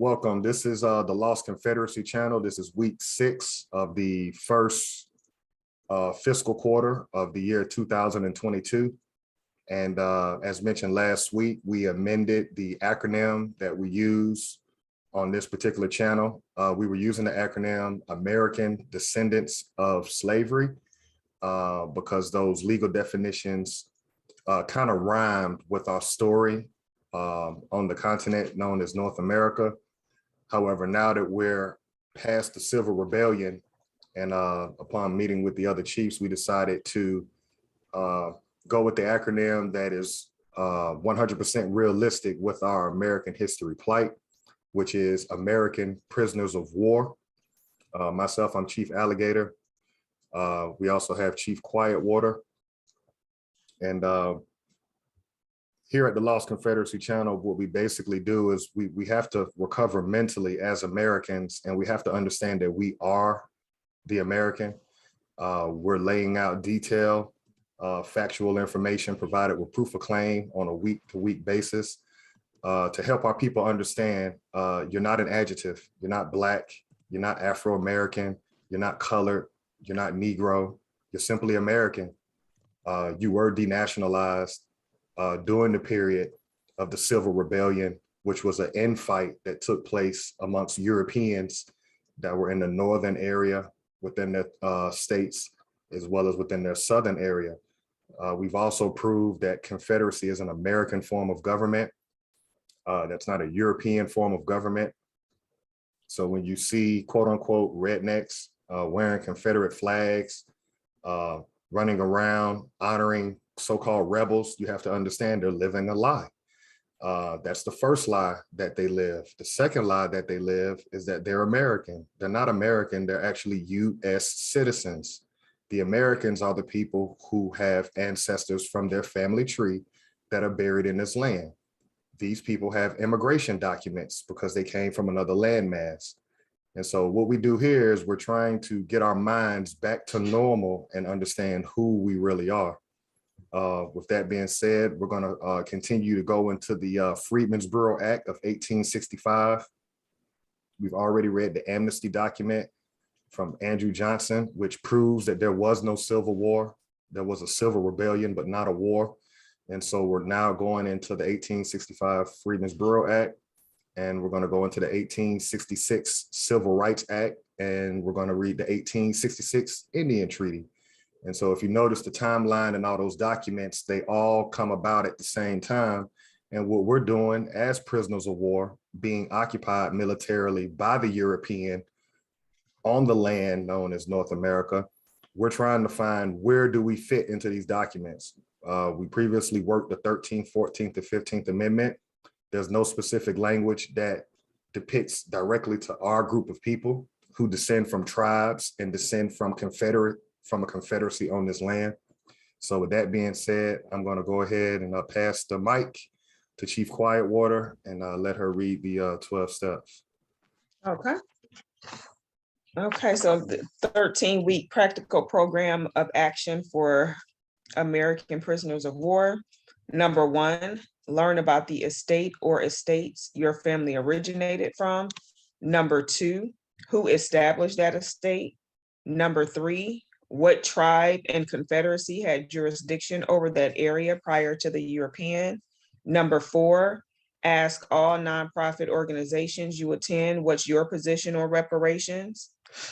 Welcome. This is the Lost Confederacy channel. This is week 6 of the first fiscal quarter of the year 2022. And as mentioned last week, we amended the acronym that we use on this particular channel. We were using the acronym American Descendants of Slavery because those legal definitions kind of rhymed with our story on the continent known as North America. However, now that we're past the Civil Rebellion and upon meeting with the other chiefs, we decided to go with the acronym that is 100% realistic with our American history plight, which is American Prisoners of War. Myself, I'm Chief Alligator. We also have Chief Quietwater. And here at the Lost Confederacy channel, what we basically do is we have to recover mentally as Americans, and we have to understand that we are the American. We're laying out detailed, factual information provided with proof of claim on a week-to-week basis to help our people understand you're not an adjective, you're not Black, you're not Afro-American, you're not colored, you're not Negro, you're simply American. You were denationalized during the period of the Civil Rebellion, which was an infight that took place amongst Europeans that were in the northern area within the states, as well as within their southern area. We've also proved that Confederacy is an American form of government. That's not a European form of government. So when you see quote unquote rednecks wearing Confederate flags, running around honoring so-called rebels, you have to understand they're living a lie. That's the first lie that they live. The second lie that they live is that they're American. They're not American, they're actually US citizens. The Americans are the people who have ancestors from their family tree that are buried in this land. These people have immigration documents because they came from another landmass. And so what we do here is we're trying to get our minds back to normal and understand who we really are. With that being said, we're going to continue to go into the Freedmen's Bureau Act of 1865. We've already read the Amnesty document from Andrew Johnson, which proves that there was no Civil War. There was a civil rebellion, but not a war. And so we're now going into the 1865 Freedmen's Bureau Act, and we're going to go into the 1866 Civil Rights Act, and we're going to read the 1866 Indian Treaty. And so if you notice the timeline and all those documents, they all come about at the same time. And what we're doing as prisoners of war, being occupied militarily by the European on the land known as North America, we're trying to find where do we fit into these documents. We previously worked the 13th, 14th, and 15th Amendment. There's no specific language that depicts directly to our group of people who descend from tribes and descend from a confederacy on this land. So with that being said, I'm going to go ahead and pass the mic to Chief Quietwater and let her read the 12 steps. Okay. Okay, so the 13-week practical program of action for American prisoners of war. Number 1, learn about the estate or estates your family originated from. Number 2, who established that estate. Number 3, what tribe and confederacy had jurisdiction over that area prior to the European. Number 4, ask all nonprofit organizations you attend what's your position on reparations.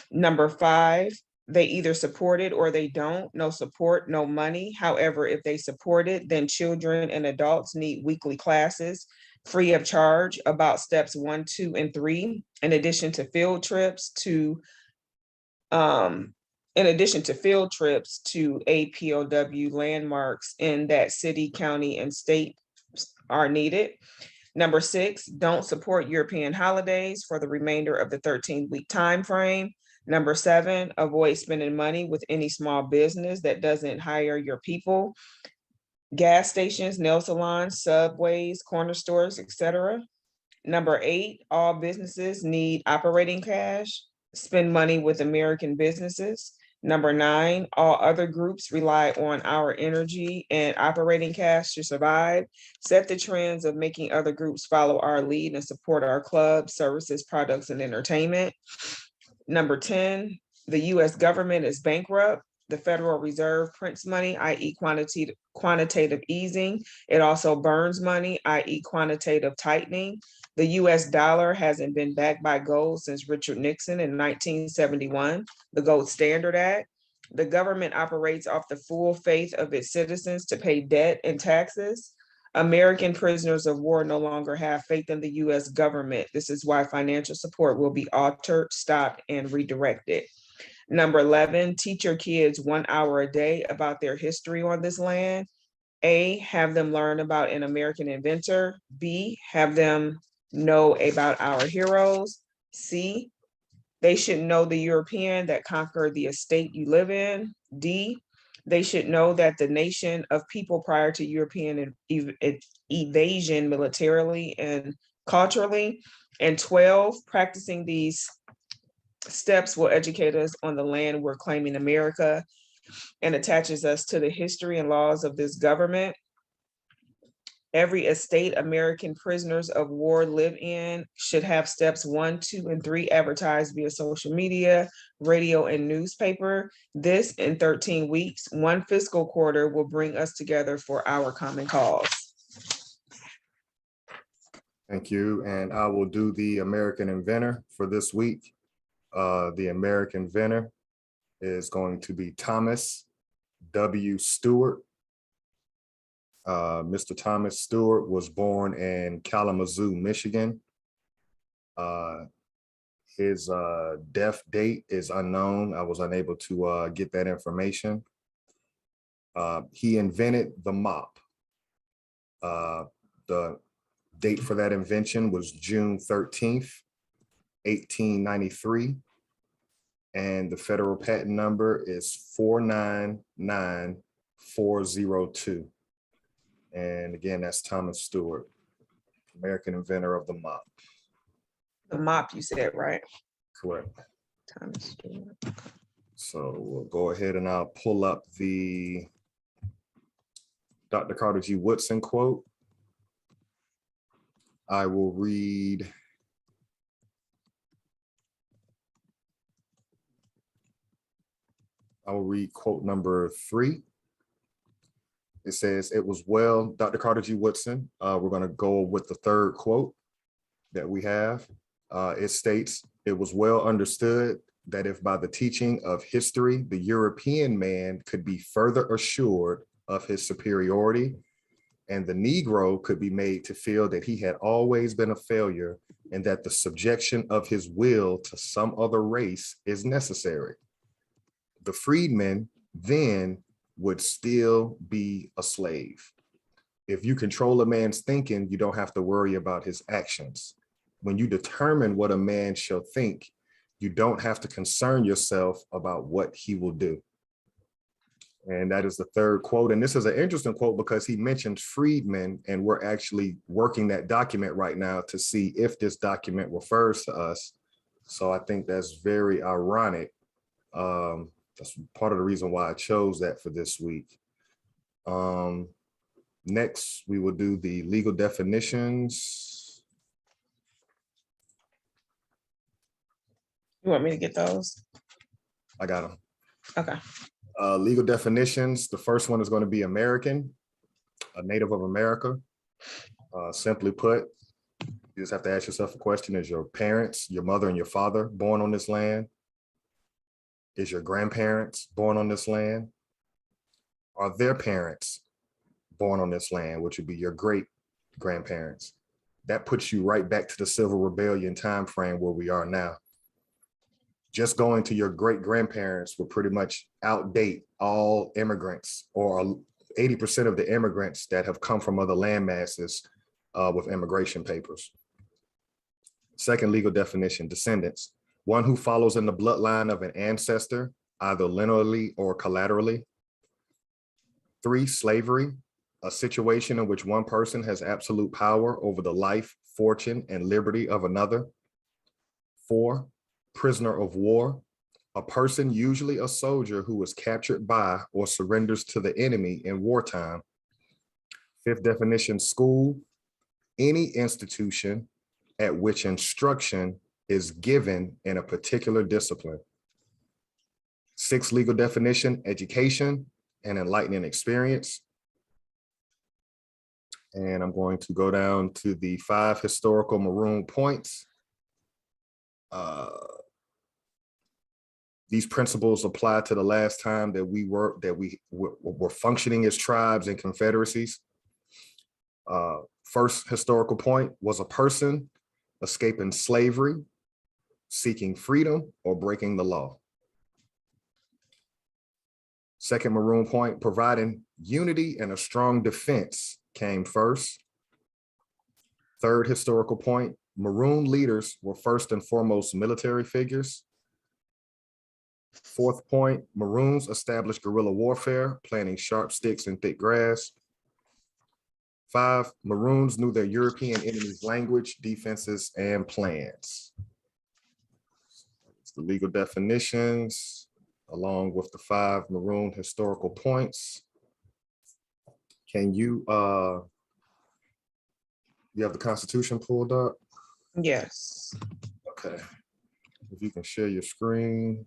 Number 5, they either support it or they don't. No support, no money. However, if they support it, then children and adults need weekly classes free of charge about steps 1, 2, and 3, in addition to field trips to APOW landmarks in that city, county, and state are needed. Number 6, don't support European holidays for the remainder of the 13-week time frame. Number 7, avoid spending money with any small business that doesn't hire your people. Gas stations, nail salons, subways, corner stores, etc. Number 8, all businesses need operating cash. Spend money with American businesses. Number 9, all other groups rely on our energy and operating cash to survive. Set the trends of making other groups follow our lead and support our clubs, services, products, and entertainment. Number 10, the US government is bankrupt. The Federal Reserve prints money, i.e. quantitative easing. It also burns money, i.e. quantitative tightening. The US dollar hasn't been backed by gold since Richard Nixon in 1971, the Gold Standard Act. The government operates off the full faith of its citizens to pay debt and taxes. American prisoners of war no longer have faith in the US government. This is why financial support will be altered, stopped, and redirected. Number 11, teach your kids 1 hour a day about their history on this land. A, have them learn about an American inventor. B, have them know about our heroes. C, they should know the European that conquered the estate you live in. D, they should know that the nation of people prior to European evasion militarily and culturally. And 12, practicing these steps will educate us on the land we're claiming America and attaches us to the history and laws of this government. Every estate American prisoners of war live in should have steps 1, 2, and 3 advertised via social media, radio, and newspaper. This in 13 weeks, 1 fiscal quarter will bring us together for our common cause. Thank you. And I will do the American inventor for this week. The American inventor is going to be Thomas W. Stewart. Mr. Thomas Stewart was born in Kalamazoo, Michigan. His death date is unknown. I was unable to get that information. He invented the mop. The date for that invention was June 13th, 1893. And the federal patent number is 499402. And again, that's Thomas Stewart, American inventor of the mop. The mop, you said, right? Correct. Thomas Stewart. So we'll go ahead and I'll pull up the Dr. Carter G. Woodson quote. I will read quote number 3. It says, it was well, Dr. Carter G. Woodson. We're going to go with the third quote that we have. It states, it was well understood that if by the teaching of history, the European man could be further assured of his superiority, and the Negro could be made to feel that he had always been a failure and that the subjection of his will to some other race is necessary, the freedman then would still be a slave. If you control a man's thinking, you don't have to worry about his actions. When you determine what a man shall think, you don't have to concern yourself about what he will do. And that is the third quote. And this is an interesting quote because he mentioned freedmen, and we're actually working that document right now to see if this document refers to us. So I think that's very ironic. That's part of the reason why I chose that for this week. Next, we will do the legal definitions. You want me to get those? I got them. Okay. Legal definitions. The first one is going to be American, a native of America. Simply put, you just have to ask yourself a question. Is your parents, your mother and your father born on this land? Is your grandparents born on this land? Are their parents born on this land, which would be your great grandparents? That puts you right back to the Civil Rebellion timeframe where we are now. Just going to your great grandparents would pretty much outdate all immigrants, or 80% of the immigrants that have come from other land masses with immigration papers. Second legal definition, descendants. One who follows in the bloodline of an ancestor, either linearly or collaterally. 3, slavery, a situation in which one person has absolute power over the life, fortune, and liberty of another. 4, prisoner of war, a person, usually a soldier, who is captured by or surrenders to the enemy in wartime. Fifth definition, school, any institution at which instruction is given in a particular discipline. Sixth legal definition, education and enlightening experience. And I'm going to go down to the 5 historical maroon points. These principles apply to the last time that we were functioning as tribes and confederacies. First historical point was a person escaping slavery, seeking freedom, or breaking the law. Second maroon point, providing unity and a strong defense came first. Third historical point, maroon leaders were first and foremost military figures. Fourth point, maroons established guerrilla warfare, planting sharp sticks in thick grass. 5, maroons knew their European enemy's language, defenses, and plans. It's the legal definitions, along with the 5 maroon historical points. Can you, you have the Constitution pulled up? Yes. Okay. If you can share your screen.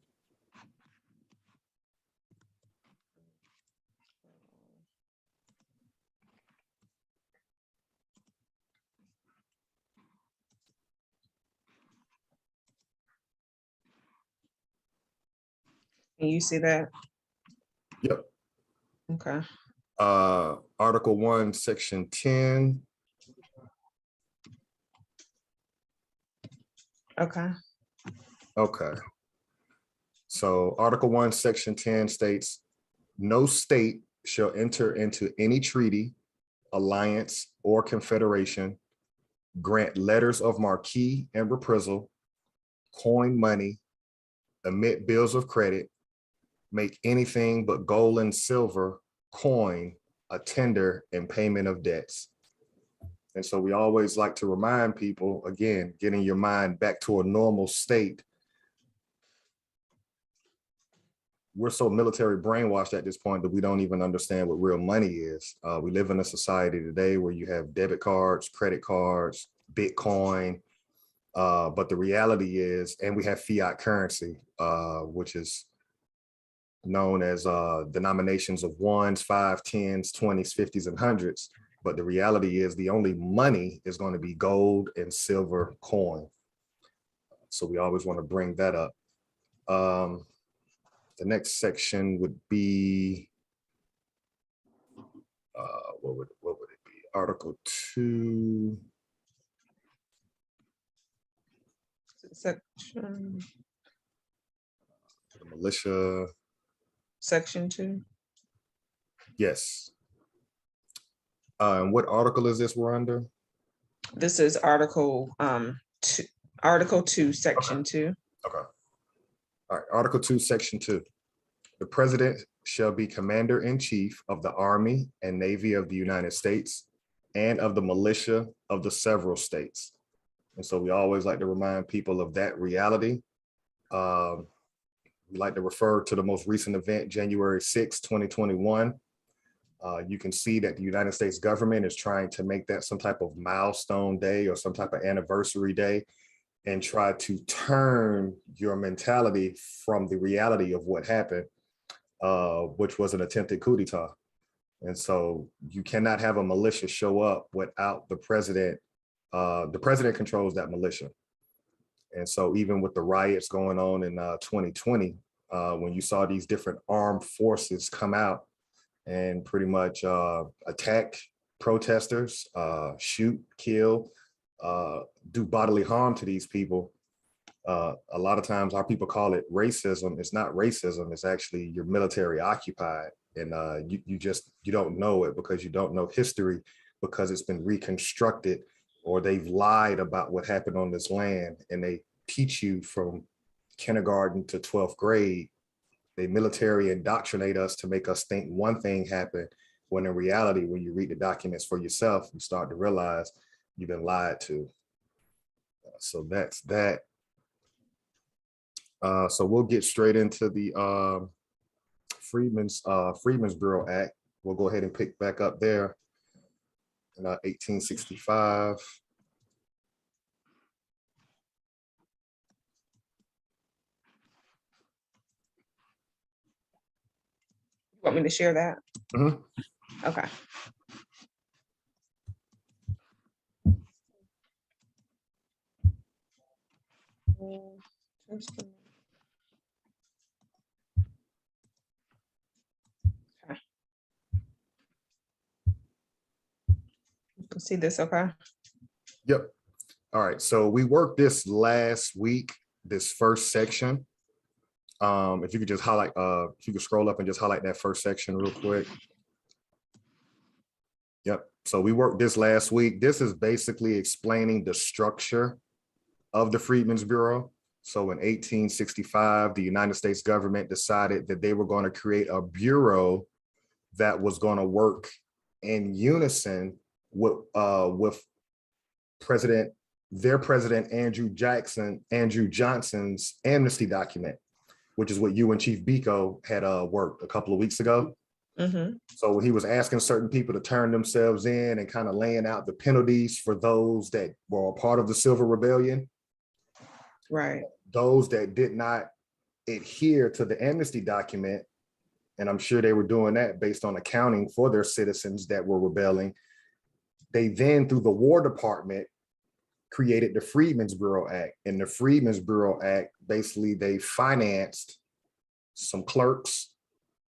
Can you see that? Yep. Okay. Article 1, Section 10. Okay. Okay. So Article 1, Section 10 states, no state shall enter into any treaty, alliance, or confederation, grant letters of marque and reprisal, coin money, emit bills of credit, make anything but gold and silver coin a tender in payment of debts. And so we always like to remind people, again, getting your mind back to a normal state. We're so military brainwashed at this point that we don't even understand what real money is. We live in a society today where you have debit cards, credit cards, Bitcoin, but the reality is, and we have fiat currency, which is known as denominations of 1s, 5s, 10s, 20s, 50s, and 100s. But the reality is the only money is going to be gold and silver coin. So we always want to bring that up. The next section would be, what would it be? Article 2. Section. The militia. Section 2. Yes. And what article is this we're under? This is Article 2, Article 2, Section 2. Okay. All right, Article 2, Section 2. The president shall be commander-in-chief of the Army and Navy of the United States and of the militia of the several states. And so we always like to remind people of that reality. We like to refer to the most recent event, January 6, 2021. You can see that the United States government is trying to make that some type of milestone day or some type of anniversary day and try to turn your mentality from the reality of what happened, which was an attempted coup d'etat. And so you cannot have a militia show up without the president. The president controls that militia. And so even with the riots going on in 2020, when you saw these different armed forces come out and pretty much attack protesters, shoot, kill, do bodily harm to these people, a lot of times our people call it racism. It's not racism, it's actually you're military occupied. And you don't know it because you don't know history, because it's been reconstructed, or they've lied about what happened on this land, and they teach you from kindergarten to 12th grade. They military indoctrinate us to make us think one thing happened, when in reality, when you read the documents for yourself, you start to realize you've been lied to. So that's that. So we'll get straight into the Freedmen's Bureau Act. We'll go ahead and pick back up there in 1865. You want me to share that? Mhm. Okay. Okay. You can see this, okay? Yep. All right. So we worked this last week, this first section. If you could just highlight, if you could scroll up and just highlight that first section real quick. Yep. So we worked this last week. This is basically explaining the structure of the Freedmen's Bureau. So in 1865, the United States government decided that they were going to create a bureau that was going to work in unison with their president Andrew Johnson's amnesty document, which is what you and Chief Biko had worked a couple of weeks ago. Mm-hmm. So he was asking certain people to turn themselves in and kind of laying out the penalties for those that were a part of the Civil Rebellion. Right. Those that did not adhere to the amnesty document, and I'm sure they were doing that based on accounting for their citizens that were rebelling. They then, through the War Department, created the Freedmen's Bureau Act. And the Freedmen's Bureau Act, basically they financed some clerks,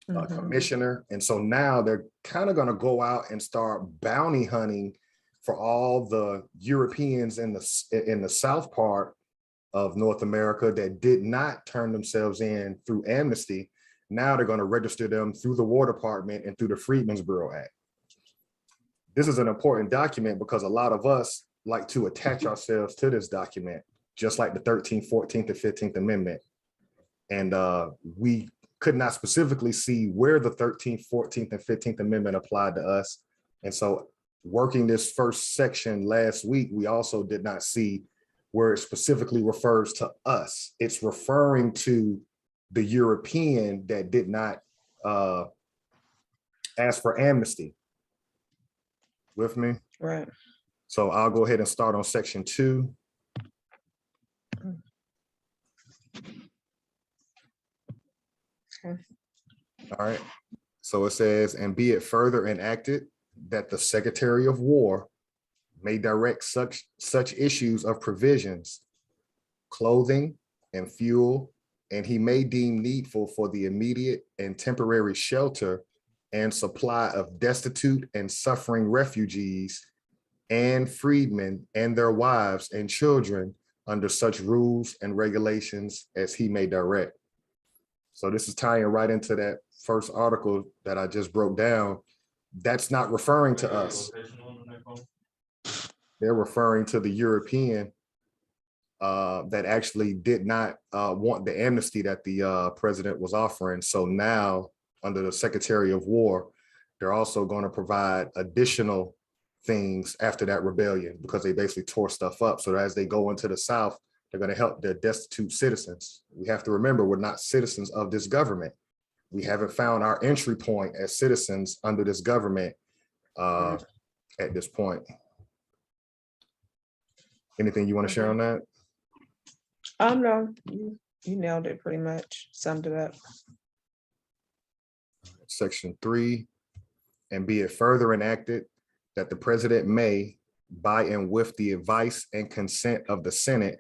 a commissioner. And so now they're kind of going to go out and start bounty hunting for all the Europeans in the south part of North America that did not turn themselves in through amnesty. Now they're going to register them through the War Department and through the Freedmen's Bureau Act. This is an important document because a lot of us like to attach ourselves to this document, just like the 13th, 14th, and 15th Amendment. And we could not specifically see where the 13th, 14th, and 15th Amendment applied to us. And so working this first section last week, we also did not see where it specifically refers to us. It's referring to the European that did not ask for amnesty. With me? Right. So I'll go ahead and start on section 2. Okay. All right. So it says, and be it further enacted that the Secretary of War may direct such issues of provisions, clothing, and fuel, and he may deem needful for the immediate and temporary shelter and supply of destitute and suffering refugees and freedmen and their wives and children under such rules and regulations as he may direct. So this is tying right into that first article that I just broke down. That's not referring to us. They're referring to the European that actually did not want the amnesty that the president was offering. So now, under the Secretary of War, they're also going to provide additional things after that rebellion because they basically tore stuff up. So as they go into the South, they're going to help their destitute citizens. We have to remember, we're not citizens of this government. We haven't found our entry point as citizens under this government at this point. Anything you want to share on that? No, you nailed it pretty much, summed it up. Section 3, and be it further enacted that the president may, by and with the advice and consent of the Senate,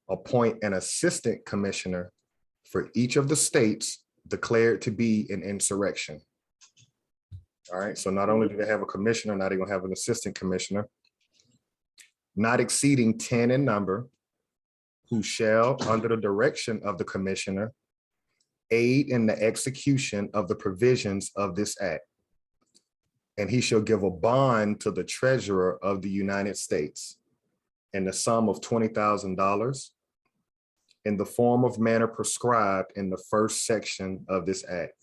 appoint an assistant commissioner for each of the states declared to be an insurrection. All right, so not only do they have a commissioner, now they're gonna have an assistant commissioner, not exceeding 10 in number, who shall, under the direction of the commissioner, aid in the execution of the provisions of this act. And he shall give a bond to the treasurer of the United States in the sum of $20,000 in the form of manner prescribed in the first section of this act.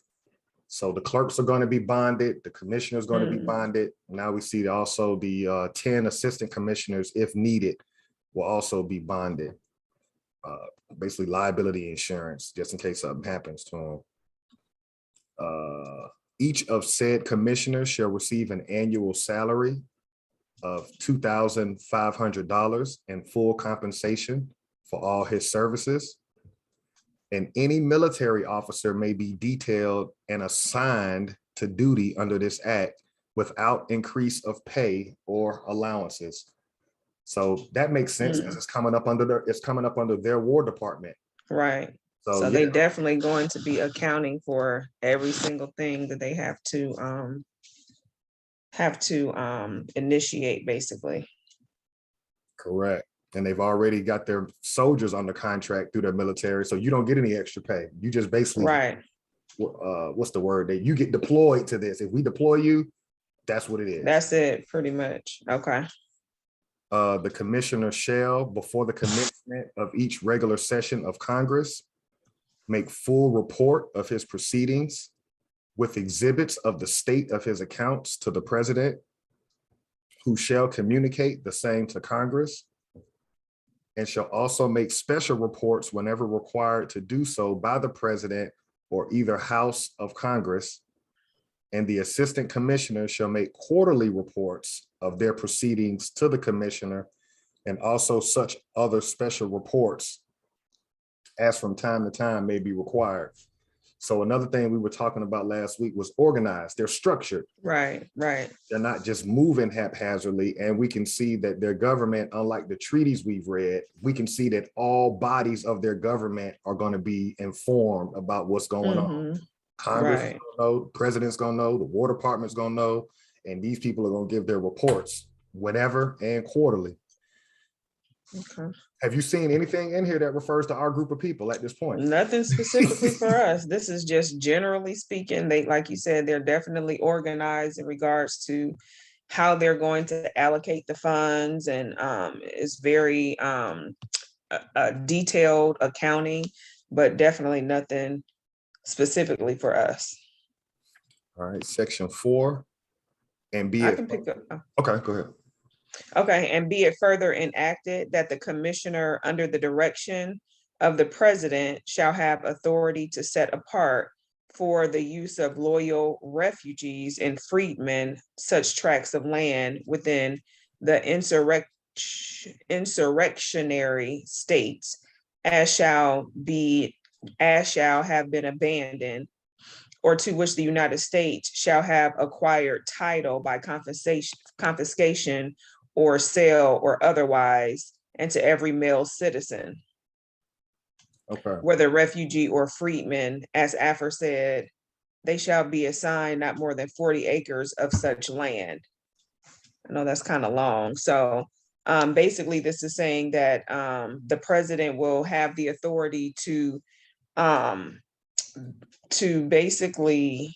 So the clerks are going to be bonded, the commissioner is going to be bonded. Now we see also the 10 assistant commissioners, if needed, will also be bonded. basically liability insurance, just in case something happens to them. Each of said commissioners shall receive an annual salary of $2,500 and full compensation for all his services. And any military officer may be detailed and assigned to duty under this act without increase of pay or allowances. So that makes sense because it's coming up under their War Department. Right. So they definitely going to be accounting for every single thing that they have to initiate, basically. Correct. And they've already got their soldiers under contract through their military, so you don't get any extra pay. You just basically, right. What's the word? That you get deployed to this. If we deploy you, that's what it is. That's it, pretty much. Okay. The commissioner shall, before the commencement of each regular session of Congress, make full report of his proceedings with exhibits of the state of his accounts to the president, who shall communicate the same to Congress, and shall also make special reports whenever required to do so by the president or either house of Congress. And the assistant commissioner shall make quarterly reports of their proceedings to the commissioner, and also such other special reports as from time to time may be required. So another thing we were talking about last week was organized. They're structured. Right, right. They're not just moving haphazardly. And we can see that their government, unlike the treaties we've read, we can see that all bodies of their government are going to be informed about what's going on. Congress is gonna know, the president's gonna know, the War Department's gonna know, and these people are gonna give their reports whenever and quarterly. Okay. Have you seen anything in here that refers to our group of people at this point? Nothing specifically for us. This is just generally speaking. They, like you said, they're definitely organized in regards to how they're going to allocate the funds, and it's very detailed accounting, but definitely nothing specifically for us. All right, section 4, and be I it. can pick up. Okay, go ahead. Okay, and be it further enacted that the commissioner, under the direction of the president, shall have authority to set apart for the use of loyal refugees and freedmen such tracts of land within the insurrectionary states as shall have been abandoned, or to which the United States shall have acquired title by confiscation or sale or otherwise, and to every male citizen. Okay. Whether refugee or freedman, as aforesaid, they shall be assigned not more than 40 acres of such land. I know that's kind of long. So basically this is saying that the president will have the authority to basically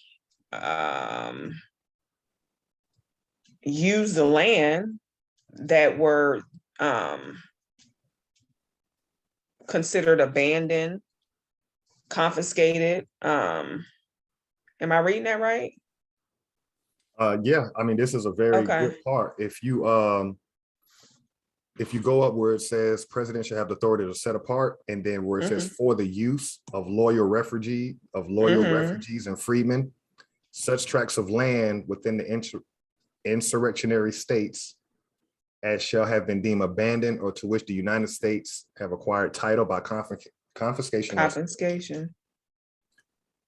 use the land that were considered abandoned, confiscated. Am I reading that right? Yeah, I mean, this is a very good part. If you go up where it says president should have the authority to set apart, and then where it says for the use of loyal refugees and freedmen, such tracts of land within the insurrectionary states as shall have been deemed abandoned, or to which the United States have acquired title by confiscation.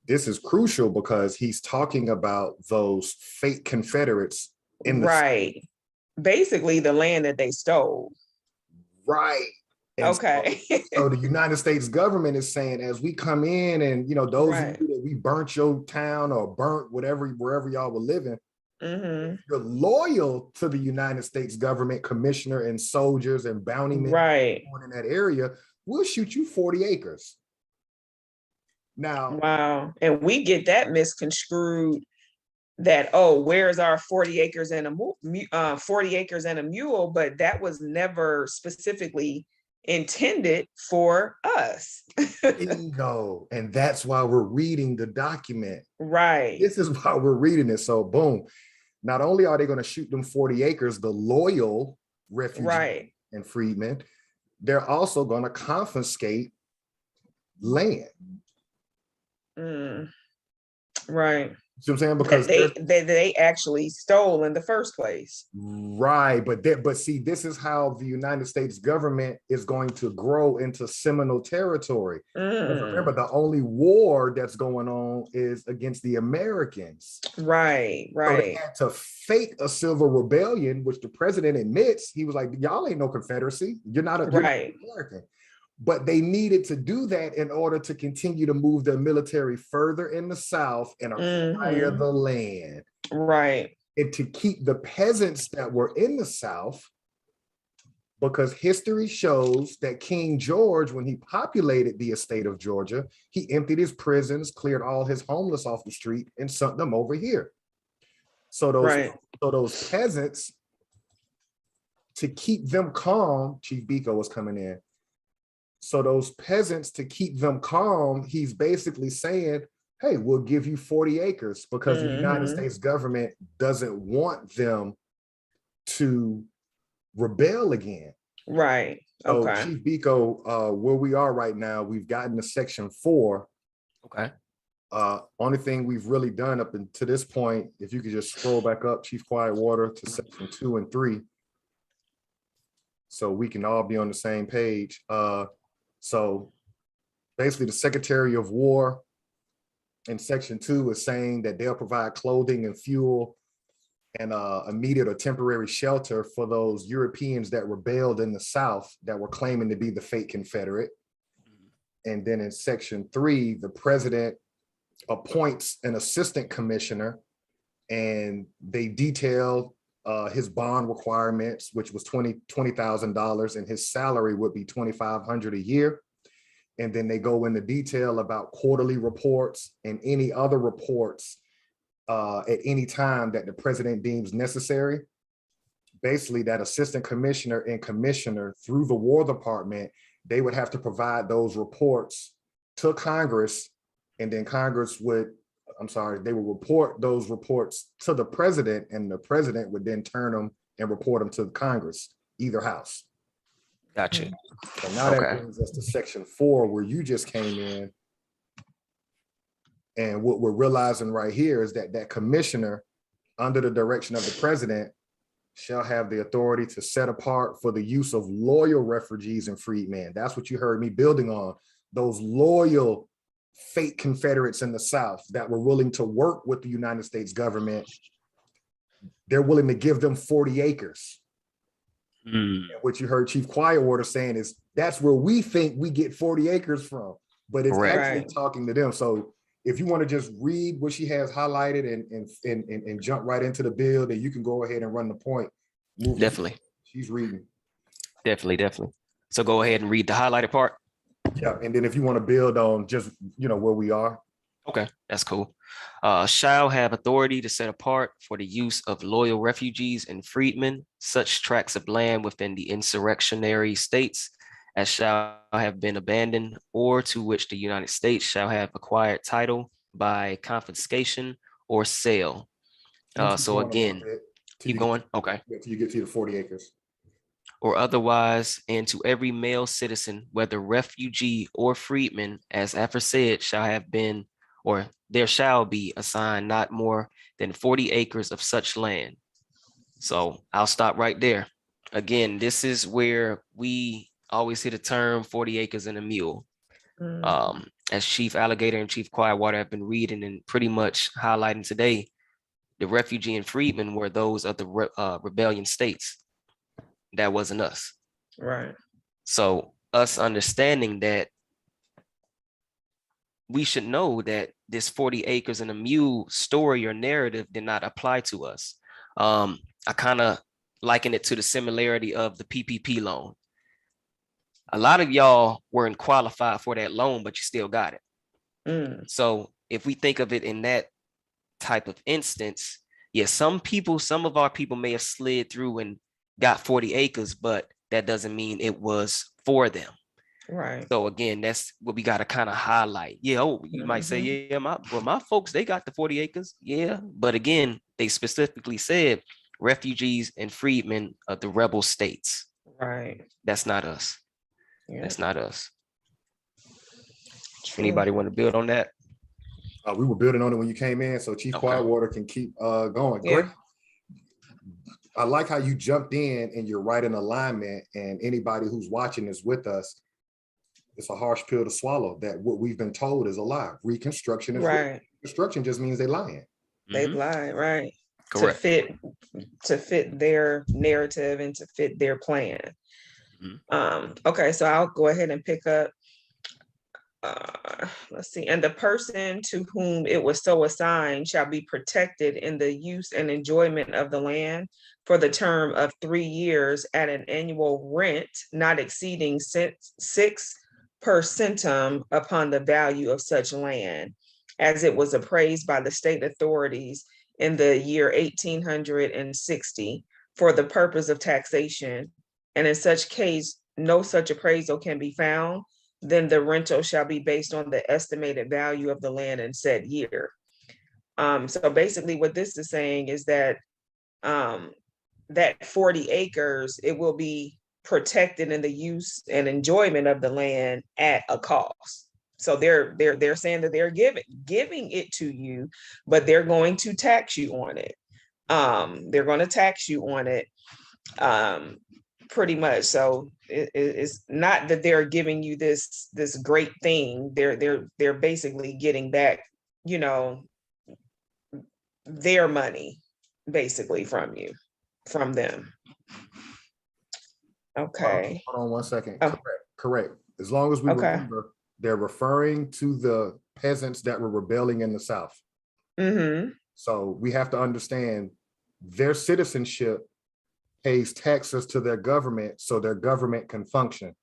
This is crucial because he's talking about those fake Confederates in the right. Basically the land that they stole. Right. And okay. So the United States government is saying, as we come in and, you know, those of you that we burnt your town or burnt wherever y'all were living, you're loyal to the United States government, commissioner and soldiers and bounty men in that area, we'll shoot you 40 acres. Now, wow. And we get that misconstrued that, oh, where's our 40 acres and a 40 acres and a mule, but that was never specifically intended for us. Bingo. And that's why we're reading the document. Right. This is why we're reading it. So boom, not only are they going to shoot them 40 acres, the loyal refugees and freedmen, they're also going to confiscate land. Right. See what I'm saying? Because Because they actually stole in the first place. right, but see, this is how the United States government is going to grow into Seminole territory. Remember, the only war that's going on is against the Americans. Right, So they had to fake a civil rebellion, which the president admits. He was like, y'all ain't no Confederacy. You're not you're not American. But they needed to do that in order to continue to move their military further in the South and acquire the land. Right. And to keep the peasants that were in the South, because history shows that King George, when he populated the estate of Georgia, he emptied his prisons, cleared all his homeless off the street, and sent them over here. So those peasants, to keep them calm, Chief Biko was coming in. So those peasants, to keep them calm, he's basically saying, hey, we'll give you 40 acres because the United States government doesn't want them to rebel again. Right. So Chief Biko, where we are right now, we've gotten to section 4. Okay. Only thing we've really done up until this point, if you could just scroll back up, Chief Quietwater, to section 2 and 3. So we can all be on the same page. So basically the Secretary of War in section 2 is saying that they'll provide clothing and fuel and immediate or temporary shelter for those Europeans that rebelled in the South that were claiming to be the fake Confederate. And then in section 3, the president appoints an assistant commissioner, and they detail his bond requirements, which was $20,000, and his salary would be $2,500 a year. And then they go into detail about quarterly reports and any other reports at any time that the president deems necessary. Basically, that assistant commissioner and commissioner through the War Department, they would have to provide those reports to Congress, and then Congress would, they would report those reports to the president, and the president would then turn them and report them to the Congress, either house. Gotcha. So now that brings us to section 4, where you just came in. And what we're realizing right here is that that commissioner, under the direction of the president, shall have the authority to set apart for the use of loyal refugees and freedmen. That's what you heard me building on, those loyal fake Confederates in the South that were willing to work with the United States government. They're willing to give them 40 acres. And what you heard Chief Quietwater saying is that's where we think we get 40 acres from, but it's actually talking to them. So if you want to just read what she has highlighted and jump right into the bill, then you can go ahead and run the point. Definitely. She's reading. Definitely. So go ahead and read the highlighted part. Yeah, and then if you want to build on just, where we are. Okay, that's cool. Shall have authority to set apart for the use of loyal refugees and freedmen such tracts of land within the insurrectionary states as shall have been abandoned, or to which the United States shall have acquired title by confiscation or sale. So again, keep going. Okay. Until you get to the 40 acres. Or otherwise, and to every male citizen, whether refugee or freedman, as aforesaid, shall have been, or there shall be assigned not more than 40 acres of such land. So I'll stop right there. Again, this is where we always hear the term 40 acres and a mule. As Chief Alligator and Chief Quietwater have been reading and pretty much highlighting today, the refugee and freedmen were those of the rebellion states. That wasn't us. Right. So us understanding that, we should know that this 40 acres and a mule story or narrative did not apply to us. I kind of liken it to the similarity of the PPP loan. A lot of y'all weren't qualified for that loan, but you still got it. So if we think of it in that type of instance, yeah, some of our people may have slid through and got 40 acres, but that doesn't mean it was for them. Right. So again, that's what we got to kind of highlight. Yeah, you might say, yeah, my folks, they got the 40 acres. Yeah, but again, they specifically said refugees and freedmen of the rebel states. Right. That's not us. That's not us. True. Anybody want to build on that? We were building on it when you came in, so Chief Okay. Quietwater can keep going. Yeah. Great. I like how you jumped in and you're right in alignment, and anybody who's watching this with us, it's a harsh pill to swallow that what we've been told is a lie. Reconstruction is real. Right. Reconstruction just means they lying. They Mhm. lied, right? Correct. To fit their narrative and to fit their plan. Mhm. Okay, so I'll go ahead and pick up. Let's see. And the person to whom it was so assigned shall be protected in the use and enjoyment of the land for the term of 3 years at an annual rent not exceeding 6 per centum upon the value of such land, as it was appraised by the state authorities in the year 1860 for the purpose of taxation. And in such case, no such appraisal can be found, then the rental shall be based on the estimated value of the land in said year. So basically what this is saying is that that 40 acres, it will be protected in the use and enjoyment of the land at a cost. So they're saying that they're giving it to you, but they're going to tax you on it. They're going to tax you on it. Pretty much. So it's not that they're giving you this great thing. They're basically getting back, you know, their money basically from you, from them. Okay. Hold on 1 second. Oh. Correct. As long as we Okay. remember, they're referring to the peasants that were rebelling in the South. Mm-hmm. So we have to understand their citizenship pays taxes to their government so their government can function.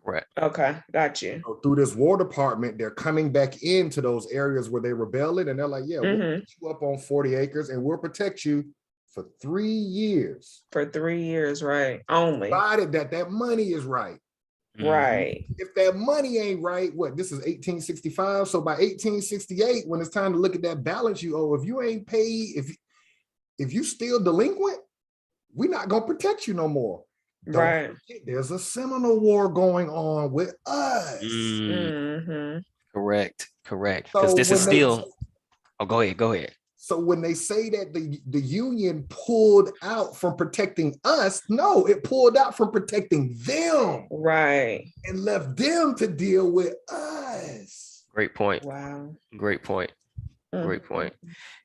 Correct. Okay, got you. So through this War Department, they're coming back into those areas where they rebelling, and they're like, yeah, we'll put you up on 40 acres and we'll protect you for 3 years. For 3 years, right? Only. Provided that money is right. Right. If that money ain't right, what, this is 1865. So by 1868, when it's time to look at that balance you owe, if you ain't paid, if you still delinquent, we're not gonna protect you no more. Right. There's a Seminole War going on with us. Mm-hmm. Correct. Because So this is still. Oh, go ahead. So when they say that the Union pulled out from protecting us, no, it pulled out from protecting them. Right. And left them to deal with us. Great point. Wow. Great point.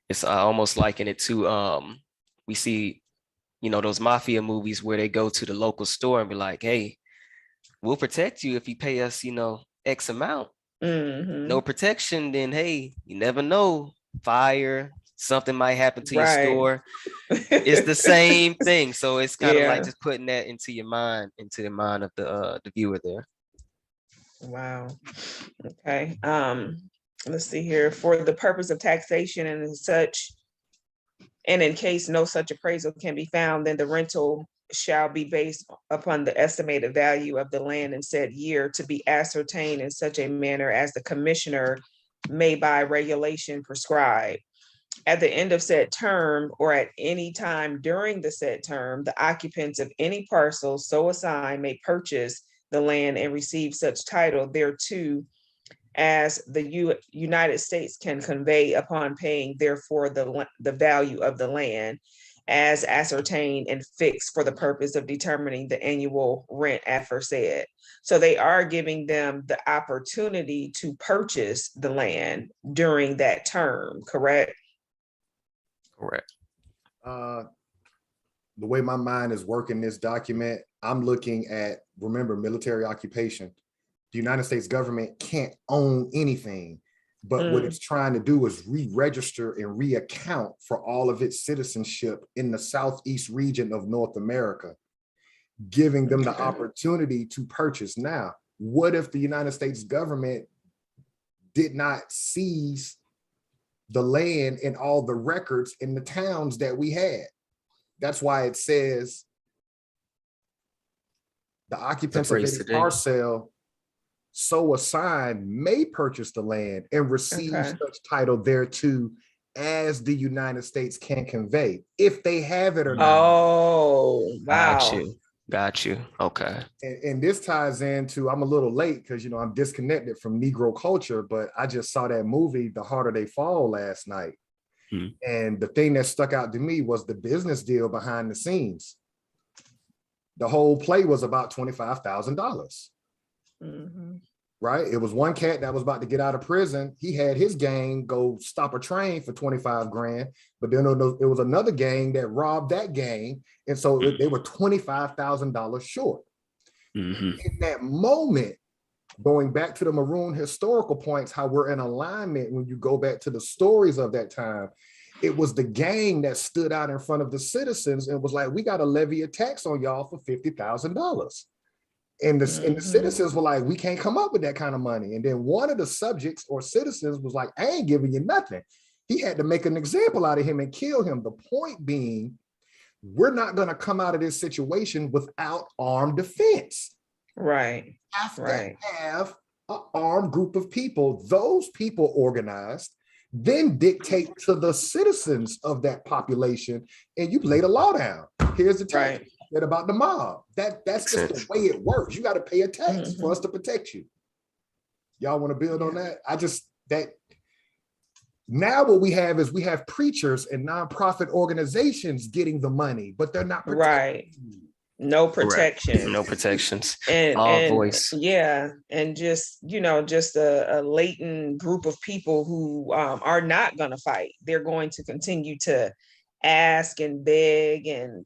It's almost liken it to we see, you know, those mafia movies where they go to the local store and be like, hey, we'll protect you if you pay us, you know, X amount. No protection, then hey, you never know. Fire, something might happen to your store. It's the same thing. So it's kind of like just putting that into your mind, into the mind of the viewer there. Wow. Okay. Let's see here. For the purpose of taxation and such, and in case no such appraisal can be found, then the rental shall be based upon the estimated value of the land in said year to be ascertained in such a manner as the commissioner may by regulation prescribe. At the end of said term or at any time during the said term, the occupants of any parcel so assigned may purchase the land and receive such title thereto as the United States can convey upon paying therefore the value of the land as ascertained and fixed for the purpose of determining the annual rent aforesaid. So they are giving them the opportunity to purchase the land during that term, correct? Correct. The way my mind is working this document, I'm looking at, remember, military occupation. The United States government can't own anything, but what it's trying to do is re-register and reaccount for all of its citizenship in the Southeast region of North America, giving them the opportunity to purchase. Now, what if the United States government did not seize the land and all the records in the towns that we had? That's why it says the occupants of any parcel so assigned may purchase the land and receive such title thereto as the United States can convey, if they have it or not. Oh, wow. Got you. Okay. And this ties into, I'm a little late because, you know, I'm disconnected from Negro culture, but I just saw that movie, The Harder They Fall, last night. Hmm. And the thing that stuck out to me was the business deal behind the scenes. The whole play was about $25,000. Right? It was one cat that was about to get out of prison. He had his gang go stop a train for 25 grand, but then it was another gang that robbed that gang. And so they were $25,000 short. Mm-hmm. In that moment, going back to the Maroon historical points, how we're in alignment when you go back to the stories of that time, it was the gang that stood out in front of the citizens and was like, we got to levy a tax on y'all for $50,000. And the citizens were like, we can't come up with that kind of money. And then one of the subjects or citizens was like, I ain't giving you nothing. He had to make an example out of him and kill him. The point being, we're not going to come out of this situation without armed defense. Right. Have to have an armed group of people. Those people organized, then dictate to the citizens of that population, and you lay the law down. Here's the tax. Right. About the mob. That's just the way it works. You got to pay a tax for us to protect you. Y'all want to build on that? Now what we have is we have preachers and nonprofit organizations getting the money, but they're not protected. Right. No protection. Correct. No protections. And voice. Yeah. And just, just a latent group of people who are not going to fight. They're going to continue to ask and beg and,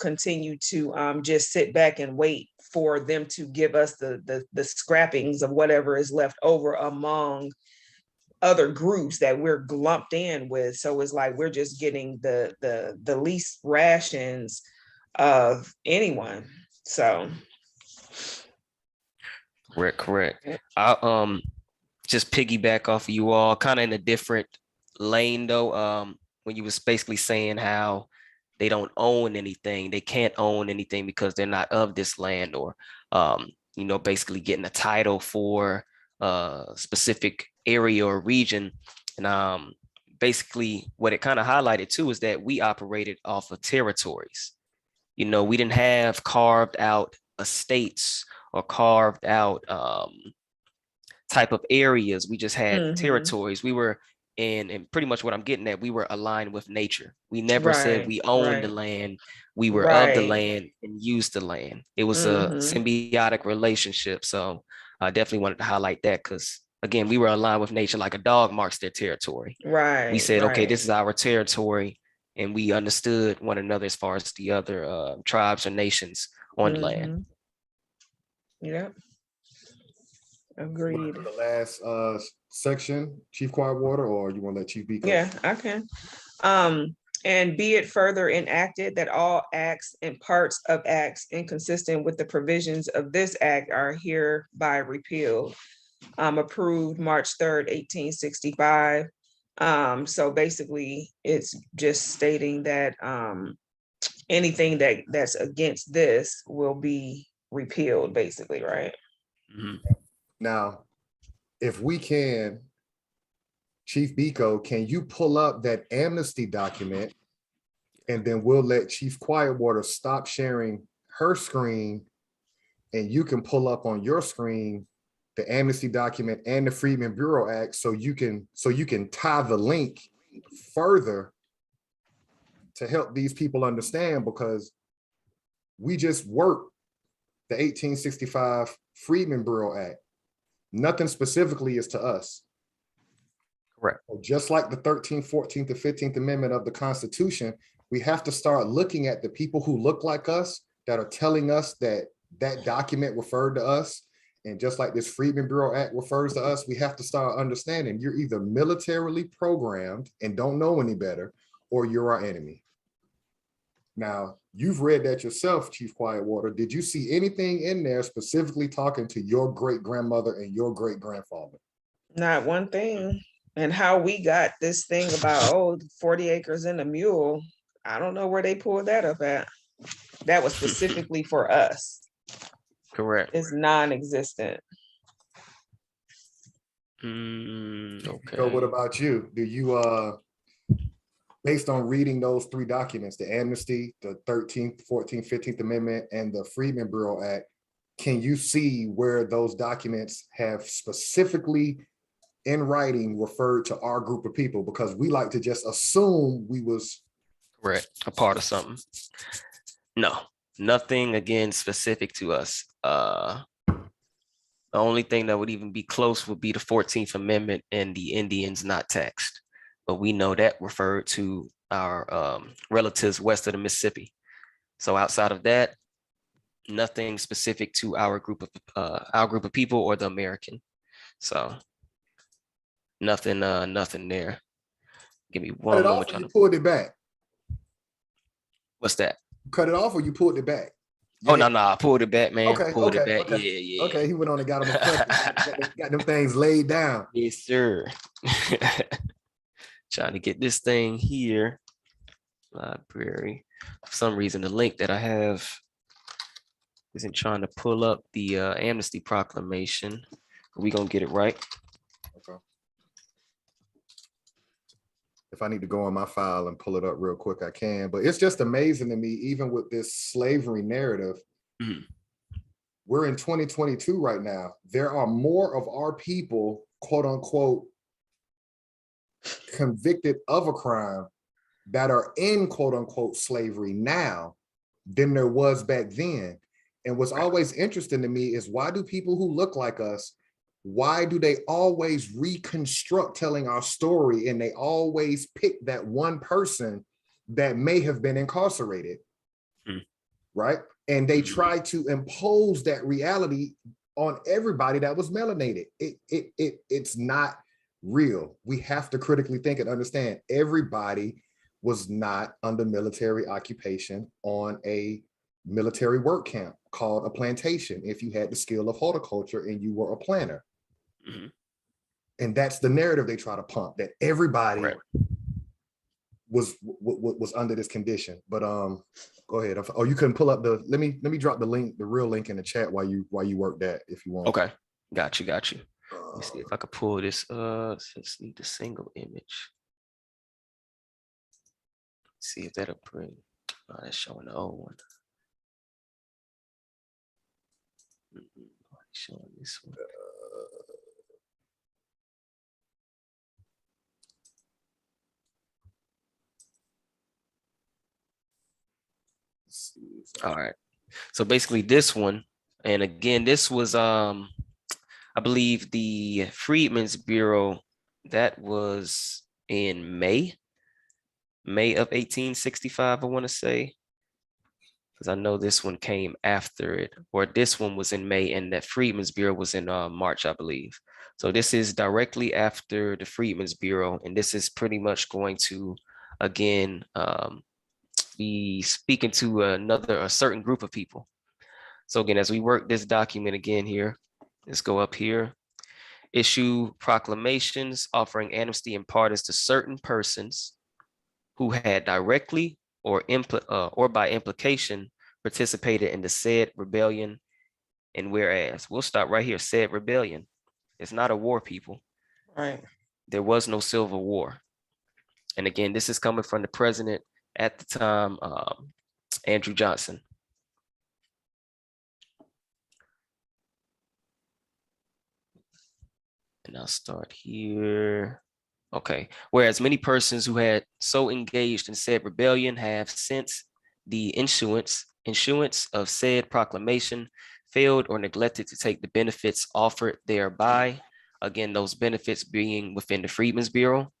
continue to just sit back and wait for them to give us the scrappings of whatever is left over among other groups that we're lumped in with. So it's like we're just getting the least rations of anyone. So correct. I'll just piggyback off of you all, kind of in a different lane though. When you was basically saying how they don't own anything, they can't own anything because they're not of this land, or basically getting a title for a specific area or region. And basically what it kind of highlighted too is that we operated off of territories. We didn't have carved out estates or carved out type of areas. We just had territories. We were and pretty much what I'm getting at, we were aligned with nature. We never said we owned the land. We were of the land and used the land. It was a symbiotic relationship. So I definitely wanted to highlight that because, again, we were aligned with nature like a dog marks their territory. Right. We said, okay, this is our territory. And we understood one another as far as the other tribes or nations on land. Yep. Agreed. The last section, Chief Quietwater, or you want to let Chief B go? Yeah, I can. And be it further enacted that all acts and parts of acts inconsistent with the provisions of this act are hereby repealed. Approved March 3rd, 1865. So basically, it's just stating that anything that's against this will be repealed, basically, right? Now, if we can, Chief Biko, can you pull up that amnesty document, and then we'll let Chief Quietwater stop sharing her screen, and you can pull up on your screen the amnesty document and the Freedmen Bureau Act, so you can tie the link further to help these people understand, because we just worked the 1865 Freedmen Bureau Act. Nothing specifically is to us. Correct. Just like the 13th, 14th, and 15th Amendment of the Constitution, we have to start looking at the people who look like us that are telling us that that document referred to us. And just like this Freedmen Bureau Act refers to us, we have to start understanding you're either militarily programmed and don't know any better, or you're our enemy. Now, you've read that yourself, Chief Quietwater. Did you see anything in there specifically talking to your great-grandmother and your great-grandfather? Not one thing. And how we got this thing about, 40 acres and a mule, I don't know where they pulled that up at. That was specifically for us. Correct. It's non-existent. Okay. So what about you? Do you based on reading those three documents, the Amnesty, the 13th, 14th, 15th Amendment, and the Freedmen Bureau Act, can you see where those documents have specifically in writing referred to our group of people? Because we like to just assume we was Correct. A part of something. No, nothing again specific to us. The only thing that would even be close would be the 14th Amendment and the Indians not taxed. But we know that referred to our relatives west of the Mississippi. So outside of that, nothing specific to our group of people or the American. So nothing there. Give me cut it one off moment. or you pulled it back. What's that? Cut it off or you pulled it back? Oh, no, I pulled it back, man. Okay, Pulled it okay, back. okay. Yeah. Okay, he went on and got him a got them things laid down. Yes, sir. Trying to get this thing here. Library. For some reason, the link that I have isn't trying to pull up the Amnesty Proclamation. We're going to get it right. Okay. If I need to go on my file and pull it up real quick, I can. But it's just amazing to me, even with this slavery narrative, we're in 2022 right now. There are more of our people, quote unquote, convicted of a crime that are in quote unquote slavery now than there was back then. And what's always interesting to me is, why do people who look like us, why do they always reconstruct telling our story, and they always pick that one person that may have been incarcerated, right? And they try to impose that reality on everybody that was melanated. It's not real. We have to critically think and understand everybody was not under military occupation on a military work camp called a plantation if you had the skill of horticulture and you were a planter. And that's the narrative they try to pump, that everybody was under this condition. But go ahead. Oh, you couldn't pull up the, let me drop the link, the real link in the chat while you work that if you want. Okay, got you. Let me see if I could pull this. Just need the single image. See if that'll bring. Oh, that's showing the old one. Showing this one. All right. So basically this one, and again, this was I believe the Freedmen's Bureau, that was in May of 1865, I want to say. Because I know this one came after it, or this one was in May, and that Freedmen's Bureau was in March, I believe. So this is directly after the Freedmen's Bureau, and this is pretty much going to, again, be speaking to a certain group of people. So again, as we work this document again here, let's go up here. Issue proclamations offering amnesty and pardons to certain persons who had directly or by implication participated in the said rebellion. And whereas, we'll stop right here, said rebellion. It's not a war, people. Right. There was no Civil War. And again, this is coming from the president at the time, Andrew Johnson. And I'll start here. Okay. Whereas many persons who had so engaged in said rebellion have since the issuance of said proclamation failed or neglected to take the benefits offered thereby. Again, those benefits being within the Freedmen's Bureau.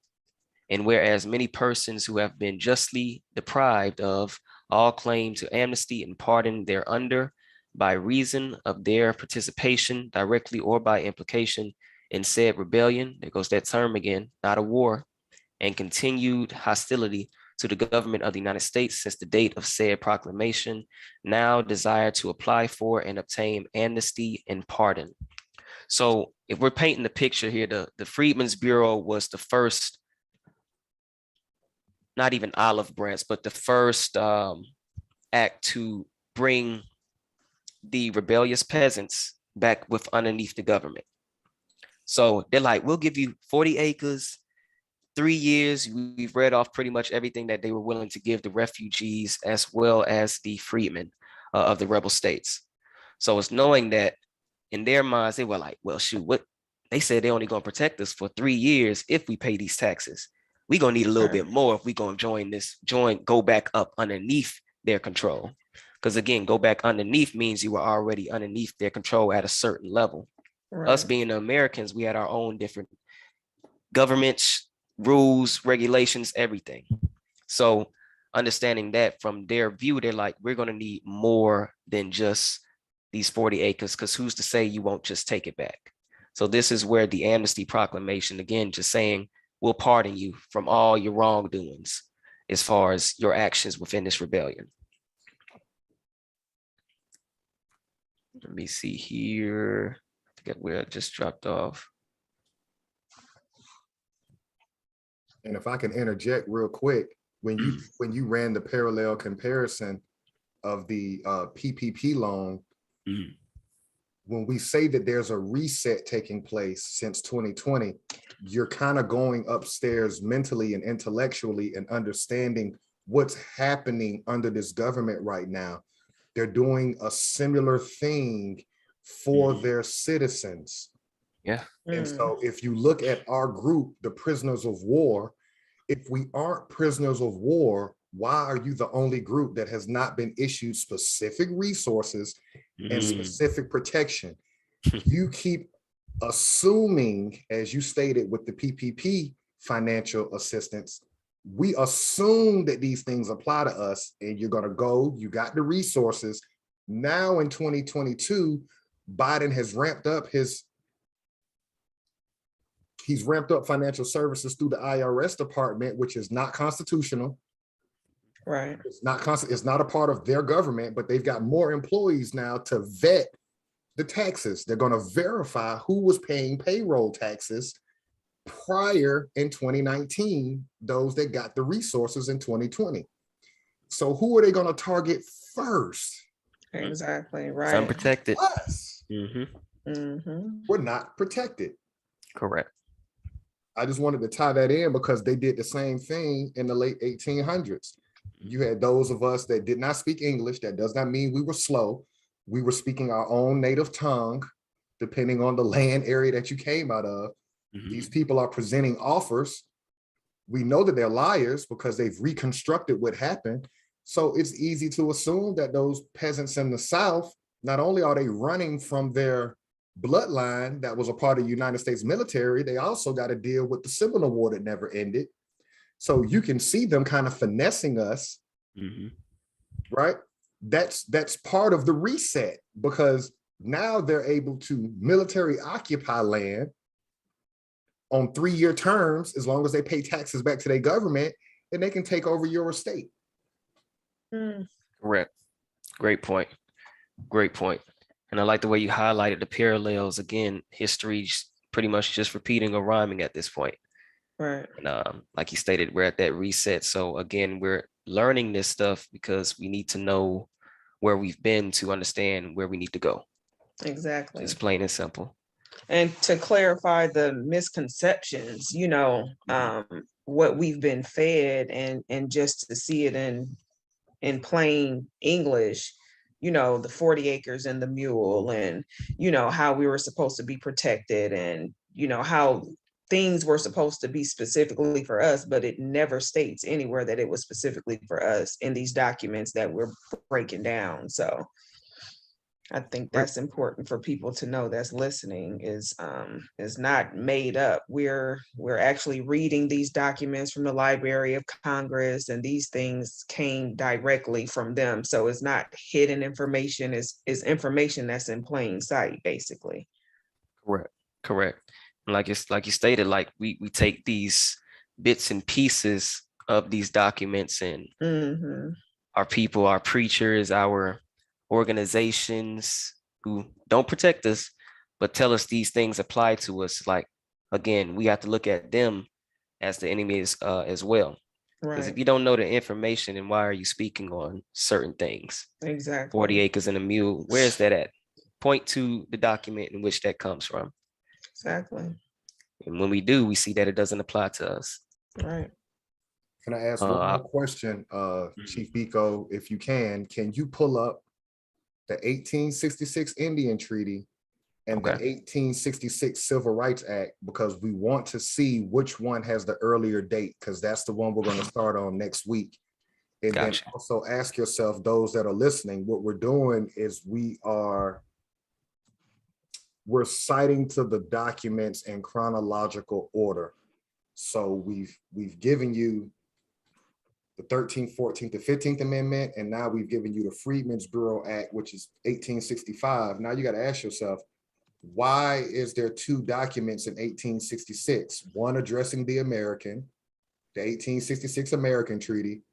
And whereas many persons who have been justly deprived of all claim to amnesty and pardon thereunder by reason of their participation directly or by implication in said rebellion, there goes that term again, not a war, and continued hostility to the government of the United States since the date of said proclamation, now desire to apply for and obtain amnesty and pardon. So if we're painting the picture here, the Freedmen's Bureau was the first, not even olive branch, but the first act to bring the rebellious peasants back with underneath the government. So they're like, we'll give you 40 acres 3 years, we've read off pretty much everything that they were willing to give the refugees as well as the freedmen of the rebel states. So it's knowing that in their minds, they were like, well, shoot, what they said they're only going to protect us for 3 years if we pay these taxes. We're going to need a little bit more if we're going to go back up underneath their control. Because again, go back underneath means you were already underneath their control at a certain level. Right. Us being the Americans, we had our own different governments, rules, regulations, everything. So understanding that from their view, they're like, we're going to need more than just these 40 acres, because who's to say you won't just take it back? So this is where the Amnesty Proclamation, again, just saying, we'll pardon you from all your wrongdoings as far as your actions within this rebellion. Let me see here. I forget where I just dropped off. And if I can interject real quick, when you ran the parallel comparison of the PPP loan, when we say that there's a reset taking place since 2020, you're kind of going upstairs mentally and intellectually and understanding what's happening under this government right now. They're doing a similar thing for their citizens. Yeah. And so if you look at our group, the prisoners of war, if we aren't prisoners of war, why are you the only group that has not been issued specific resources and specific protection? You keep assuming, as you stated with the PPP financial assistance, we assume that these things apply to us, and you're going to go, you got the resources. Now in 2022, Biden has ramped up he's ramped up financial services through the IRS department, which is not constitutional. Right. It's not a part of their government, but they've got more employees now to vet the taxes. They're going to verify who was paying payroll taxes prior in 2019, those that got the resources in 2020. So who are they going to target first? Exactly. Right. Unprotected. Us. We're not protected. Correct. I just wanted to tie that in because they did the same thing in the late 1800s. You had those of us that did not speak English. That does not mean we were slow. We were speaking our own native tongue, depending on the land area that you came out of. These people are presenting offers. We know that they're liars because they've reconstructed what happened. So it's easy to assume that those peasants in the South, not only are they running from their bloodline that was a part of the United States military, they also got to deal with the Seminole War that never ended. So you can see them kind of finessing us, right? That's part of the reset, because now they're able to military occupy land on 3-year terms, as long as they pay taxes back to their government, and they can take over your estate. Correct. Great point. Great point. And I like the way you highlighted the parallels. Again, history's pretty much just repeating or rhyming at this point. Right. And like you stated, we're at that reset. So again, we're learning this stuff because we need to know where we've been to understand where we need to go. Exactly. It's plain and simple. And to clarify the misconceptions, what we've been fed, and just to see it in plain English, the 40 acres and the mule, and how we were supposed to be protected, and how things were supposed to be specifically for us, but it never states anywhere that it was specifically for us in these documents that we're breaking down. So I think that's important for people to know that's listening, is not made up. We're actually reading these documents from the Library of Congress, and these things came directly from them. So it's not hidden information, is information that's in plain sight, basically. Correct. And like you stated, like we take these bits and pieces of these documents, and our people, our preachers, our organizations who don't protect us, but tell us these things apply to us. Like, again, we have to look at them as the enemies as well. Because if you don't know the information, then why are you speaking on certain things? Exactly. 40 acres and a mule, where is that at? Point to the document in which that comes from. Exactly. And when we do, we see that it doesn't apply to us. Right. Can I ask one more question, Chief Biko, if you can you pull up the 1866 Indian Treaty and the Okay. 1866 Civil Rights Act, because we want to see which one has the earlier date, because that's the one we're going to start on next week. And Gotcha. then also ask yourself, those that are listening, what we're doing is we're citing to the documents in chronological order. So we've given you the 13th, 14th, and 15th Amendment, and now we've given you the Freedmen's Bureau Act, which is 1865. Now you got to ask yourself, why is there two documents in 1866? One addressing the 1866 American Treaty,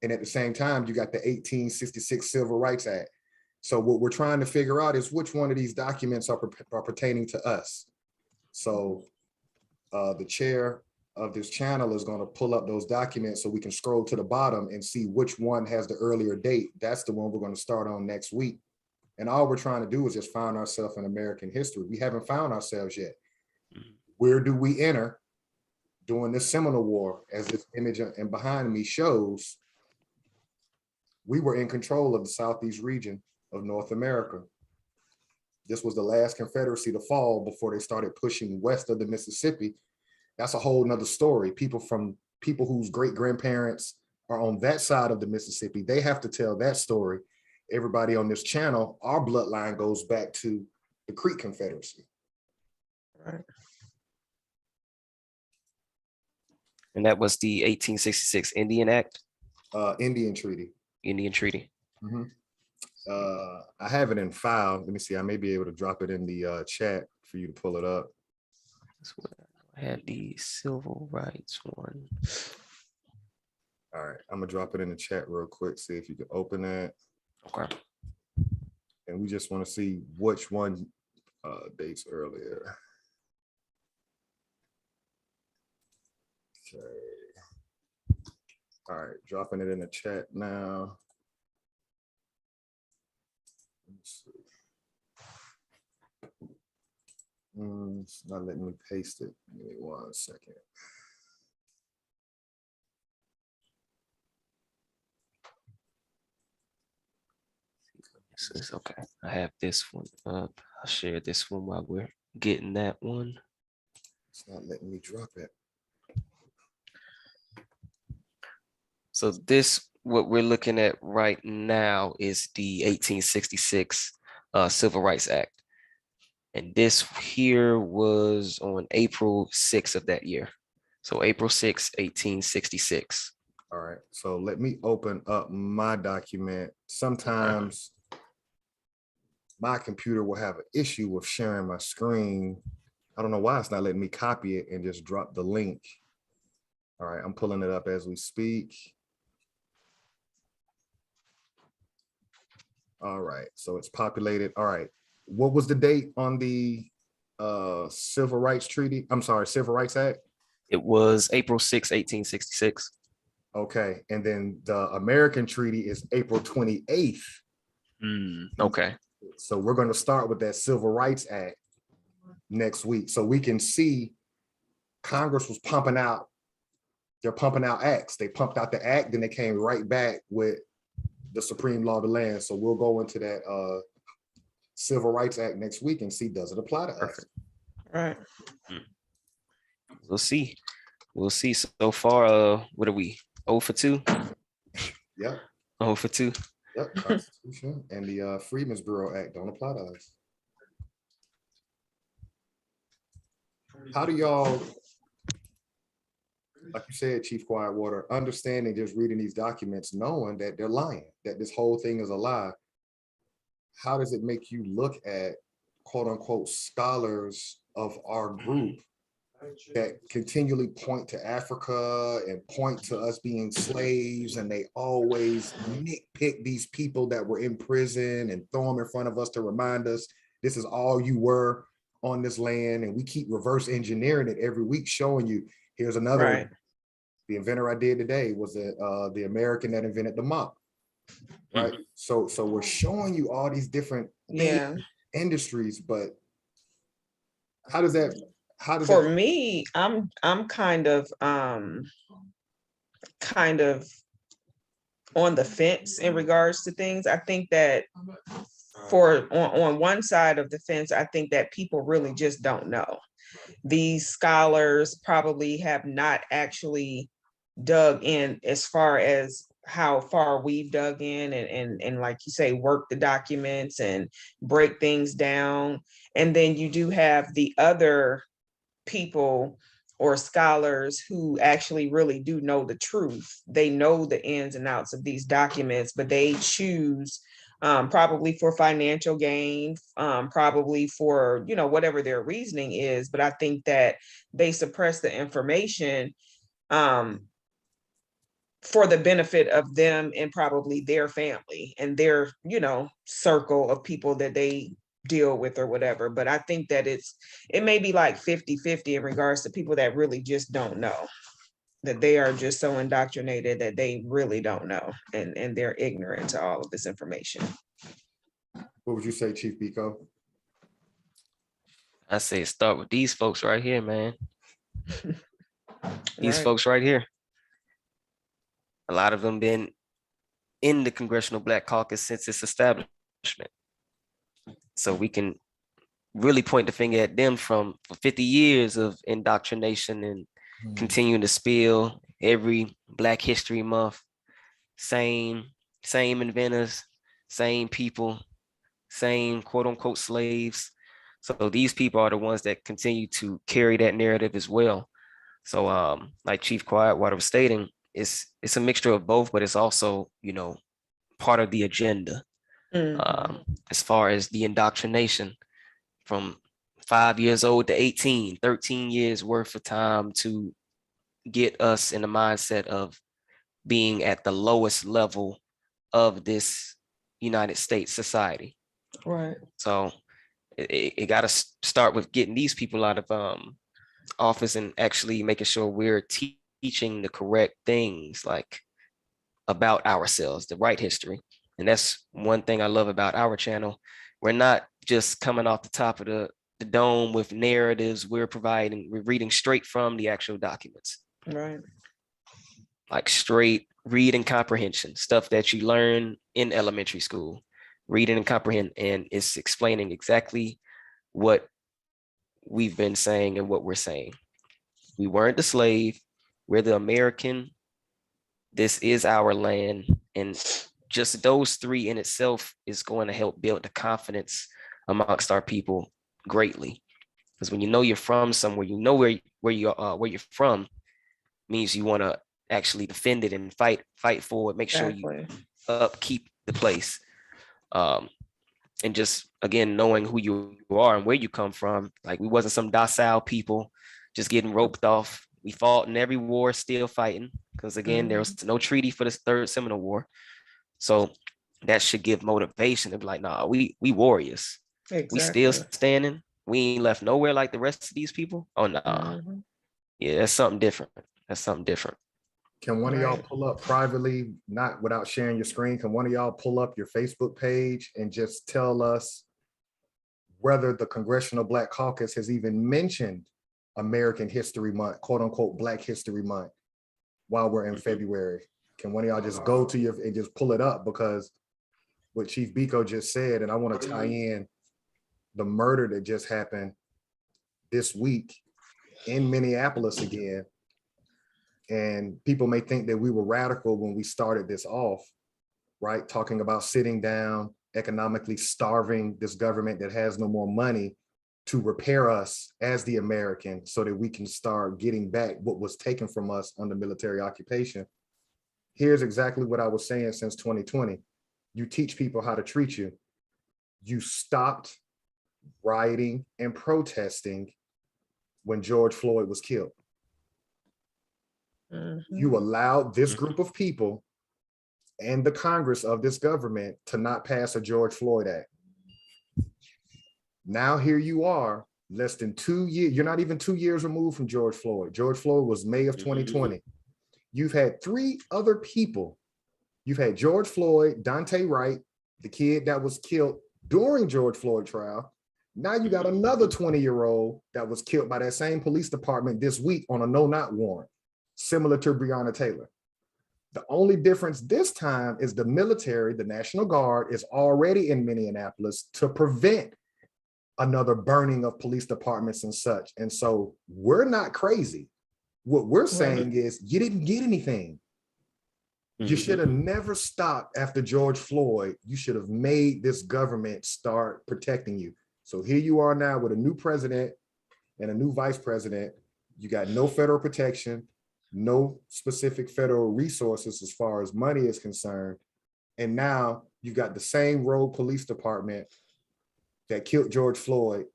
and at the same time, you got the 1866 Civil Rights Act. So what we're trying to figure out is which one of these documents are pertaining to us. So the chair of this channel is going to pull up those documents so we can scroll to the bottom and see which one has the earlier date. That's the one we're going to start on next week. And all we're trying to do is just find ourselves in American history. We haven't found ourselves yet. Where do we enter during the Seminole War? As this image and behind me shows, we were in control of the Southeast region of North America. This was the last Confederacy to fall before they started pushing west of the Mississippi. That's a whole nother story. People whose great grandparents are on that side of the Mississippi, they have to tell that story. Everybody on this channel, our bloodline goes back to the Creek Confederacy. Right. And that was the 1866 Indian Act? Indian Treaty. Indian Treaty. Mm-hmm. I have it in file. Let me see. I may be able to drop it in the chat for you to pull it up. That's what I had, the civil rights one. All right, I'm gonna drop it in the chat real quick. See if you can open that. Okay. And we just want to see which one dates earlier. Okay. All right, dropping it in the chat now. Let's see. It's not letting me paste it. Give me 1 second. This is okay. I have this one up. I'll share this one while we're getting that one. It's not letting me drop it. So this, what we're looking at right now is the 1866 Civil Rights Act. And this here was on April 6th of that year. So April 6th, 1866. All right, so let me open up my document. Sometimes my computer will have an issue with sharing my screen. I don't know why it's not letting me copy it and just drop the link. All right, I'm pulling it up as we speak. All right, so it's populated. All right, what was the date on the Civil Rights Treaty? I'm sorry, Civil Rights Act? It was April 6th, 1866. Okay, and then the American Treaty is April 28th. Okay. So we're going to start with that Civil Rights Act next week. So we can see Congress was pumping out, they're pumping out acts. They pumped out the act, then they came right back with the supreme law of the land. So we'll go into that Civil Rights Act next week and see, does it apply to us? Right. We'll see. We'll see. So far, what are we? 0 for 2? Yep. 0 for 2. Yep. Constitution and the Freedmen's Bureau Act don't apply to us. How do y'all, like you said, Chief Quietwater, understanding just reading these documents, knowing that they're lying, that this whole thing is a lie? How does it make you look at quote unquote scholars of our group that continually point to Africa and point to us being slaves, and they always nitpick these people that were in prison and throw them in front of us to remind us this is all you were on this land, and we keep reverse engineering it every week, showing you here's another Right. The inventor I did today was the American that invented the mop, right? So we're showing you all these different Yeah. industries, but how does that How does For that, me, I'm kind of on the fence in regards to things. I think that on one side of the fence, I think that people really just don't know. These scholars probably have not actually dug in as far as how far we've dug in and like you say, work the documents and break things down. And then you do have the other people or scholars who actually really do know the truth. They know the ins and outs of these documents, but they choose probably for financial gain, probably for, whatever their reasoning is. But I think that they suppress the information for the benefit of them and probably their family and their, circle of people that they deal with or whatever. But I think that it may be like 50-50 in regards to people that really just don't know, that they are just so indoctrinated that they really don't know and they're ignorant to all of this information. what would you say, Chief Biko? I say start with these folks right here, man. These Right. folks right here. A lot of them been in the Congressional Black Caucus since its establishment. So we can really point the finger at them for 50 years of indoctrination and continuing to spill every Black History Month. Same inventors, same people, same quote unquote slaves. So these people are the ones that continue to carry that narrative as well. So like Chief Quietwater was stating, it's a mixture of both, but it's also, part of the agenda. Mhm. As far as the indoctrination from 5 years old to 18, 13 years worth of time to get us in the mindset of being at the lowest level of this United States society. Right. So it got to start with getting these people out of office and actually making sure we're teaching the correct things, like about ourselves, the right history. And that's one thing I love about our channel. We're not just coming off the top of the dome with narratives. We're reading straight from the actual documents. Right. Like straight reading comprehension, stuff that you learn in elementary school, reading and comprehend, and it's explaining exactly what we've been saying and what we're saying. We weren't the slave, we're the American. This is our land. And just those three in itself is going to help build the confidence amongst our people greatly. Because when you know you're from somewhere, you know where you're from, means you want to actually defend it and fight for it, make sure you upkeep the place. And just again, knowing who you are and where you come from. Like we wasn't some docile people just getting roped off. We fought in every war, still fighting. Because again, there was no treaty for this third Seminole War. So that should give motivation to be like, nah, we warriors. Exactly. We still standing. We ain't left nowhere like the rest of these people. Oh nah. Yeah, that's something different. That's something different. Can one of y'all pull up privately, not without sharing your screen? Can one of y'all pull up your Facebook page and just tell us whether the Congressional Black Caucus has even mentioned American History Month, quote unquote, Black History Month, while we're in February? Can one of y'all just go to your and just pull it up? Because what Chief Biko just said, and I want to tie in the murder that just happened this week in Minneapolis again. And people may think that we were radical when we started this off, right? Talking about sitting down, economically starving this government that has no more money to repair us as the American so that we can start getting back what was taken from us under military occupation. Here's exactly what I was saying since 2020. You teach people how to treat you. You stopped rioting and protesting when George Floyd was killed. You allowed this group of people and the Congress of this government to not pass a George Floyd Act. Now here you are, less than 2 years, you're not even 2 years removed from George Floyd. George Floyd was May of 2020. You've had 3 other people. You've had George Floyd, Dante Wright, the kid that was killed during George Floyd trial, Now you got another 20-year-old that was killed by that same police department this week on a no-knock warrant, similar to Breonna Taylor. The only difference this time is the military, the National Guard, is already in Minneapolis to prevent another burning of police departments and such. And so we're not crazy. What we're saying is you didn't get anything. You should have never stopped after George Floyd. You should have made this government start protecting you. So here you are now with a new president and a new vice president. You got no federal protection, no specific federal resources as far as money is concerned. And now you got the same rogue police department that killed George Floyd.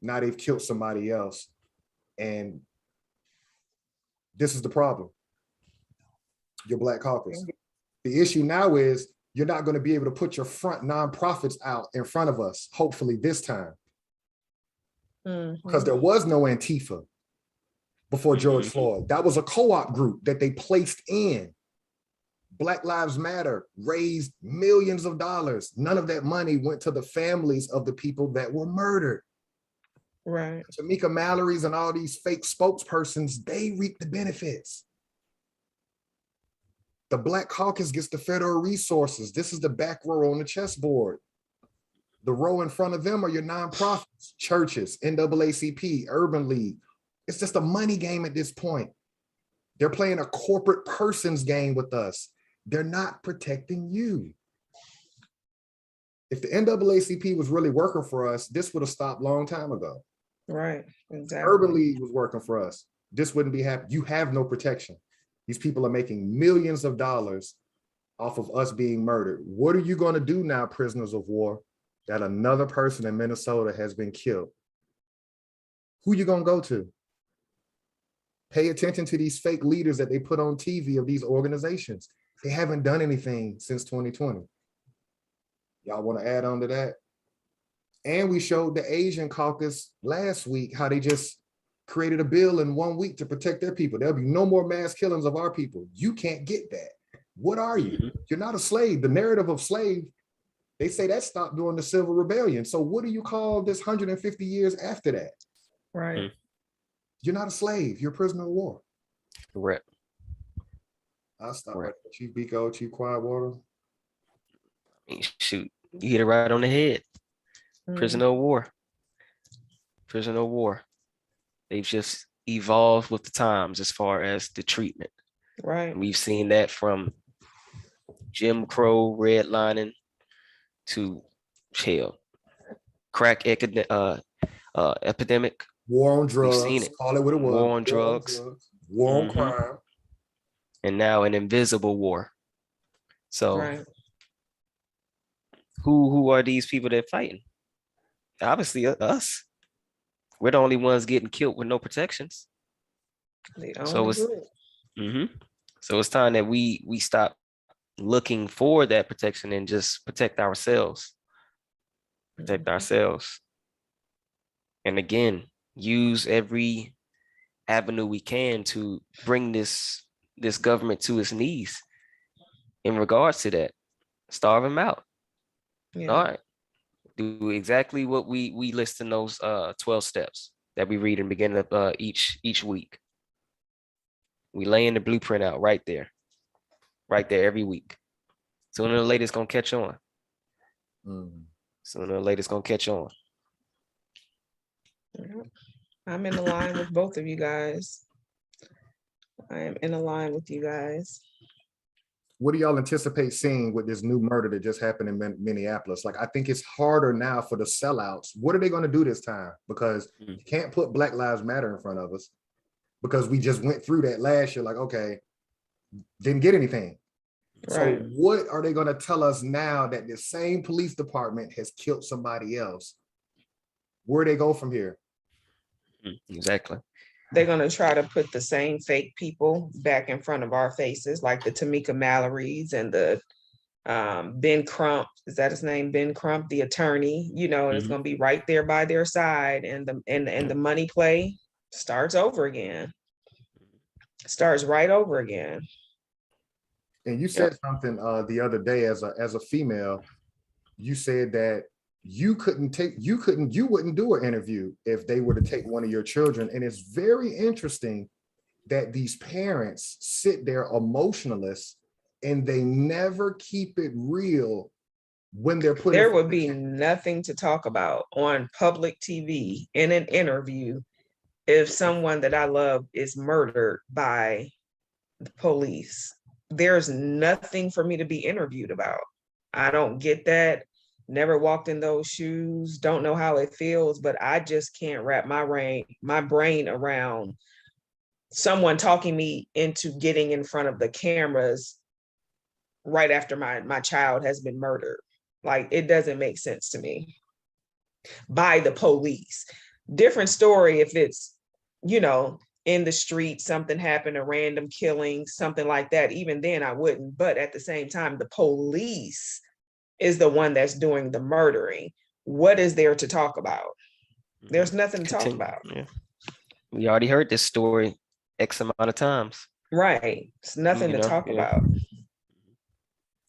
Now they've killed somebody else. And this is the problem. Your Black Caucus. The issue now is you're not going to be able to put your front nonprofits out in front of us, hopefully this time. Because there was no Antifa before George Floyd. That was a co-op group that they placed in. Black Lives Matter raised millions of dollars. None of that money went to the families of the people that were murdered. Right. Tamika Mallory's and all these fake spokespersons, they reap the benefits. The Black Caucus gets the federal resources. This is the back row on the chessboard. The row in front of them are your nonprofits, churches, NAACP, Urban League. It's just a money game at this point. They're playing a corporate person's game with us. They're not protecting you. If the NAACP was really working for us, this would have stopped a long time ago. Right, exactly. Urban League was working for us. This wouldn't be happening. You have no protection. These people are making millions of dollars off of us being murdered. What are you going to do now, prisoners of war, that another person in Minnesota has been killed? Who you going to go to? Pay attention to these fake leaders that they put on TV of these organizations. They haven't done anything since 2020. Y'all want to add on to that? And we showed the Asian caucus last week how they just created a bill in 1 week to protect their people. There'll be no more mass killings of our people. You can't get that. What are you? You're not a slave. The narrative of slave, they say that stopped during the Civil Rebellion. So what do you call this 150 years after that? Right. You're not a slave. You're a prisoner of war. Correct. I'll stop right there. Chief Biko, Chief Quietwater. Shoot, you hit it right on the head. Prisoner of war. Prisoner of war. They've just evolved with the times as far as the treatment. Right. And we've seen that from Jim Crow redlining to crack epidemic. War on drugs. We've seen it. Call it what it was. War on drugs. War on crime. And now an invisible war. So right. who are these people that are fighting? Obviously us. We're the only ones getting killed with no protections. So it's time that we stop looking for that protection and just protect ourselves. Protect ourselves. And again, use every avenue we can to bring this government to its knees in regards to that. Starve them out. Yeah. All right. Do exactly what we list in those 12 steps that we read in the beginning of each week. We laying the blueprint out right there every week. Sooner or later it's gonna catch on. Sooner or later it's gonna catch on. I'm in the line with both of you guys. I am in a line with you guys. What do y'all anticipate seeing with this new murder that just happened in Minneapolis? Like, I think it's harder now for the sellouts. What are they going to do this time? Because you can't put Black Lives Matter in front of us because we just went through that last year. Like, okay, didn't get anything. Right. So what are they going to tell us now that the same police department has killed somebody else? Where do they go from here? Exactly. They're going to try to put the same fake people back in front of our faces, like the Tamika Mallorys and the Ben Crump. Is that his name? Ben Crump, the attorney, and it's going to be right there by their side. And the money play starts over again. Starts right over again. And you said something the other day as a female. You said that you wouldn't do an interview if they were to take one of your children. And it's very interesting that these parents sit there emotionless and they never keep it real when they're putting. There would be nothing to talk about on public TV in an interview if someone that I love is murdered by the police. There's nothing for me to be interviewed about. I don't get that. Never walked in those shoes. Don't know how it feels, but I just can't wrap my brain around someone talking me into getting in front of the cameras right after my child has been murdered. Like, it doesn't make sense to me. By the police. Different story if it's, in the street, something happened, a random killing, something like that. Even then I wouldn't. But at the same time, the police is the one that's doing the murdering. What is there to talk about? There's nothing to talk about. Yeah. We already heard this story X amount of times. Right. It's nothing to talk about.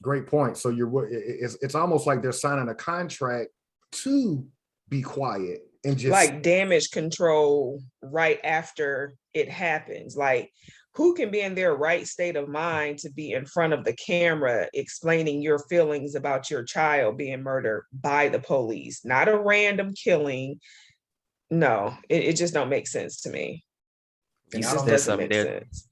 Great point. So it's almost like they're signing a contract to be quiet and just like damage control right after it happens. Like, who can be in their right state of mind to be in front of the camera explaining your feelings about your child being murdered by the police? Not a random killing. No, it just don't make sense to me. It just doesn't make sense.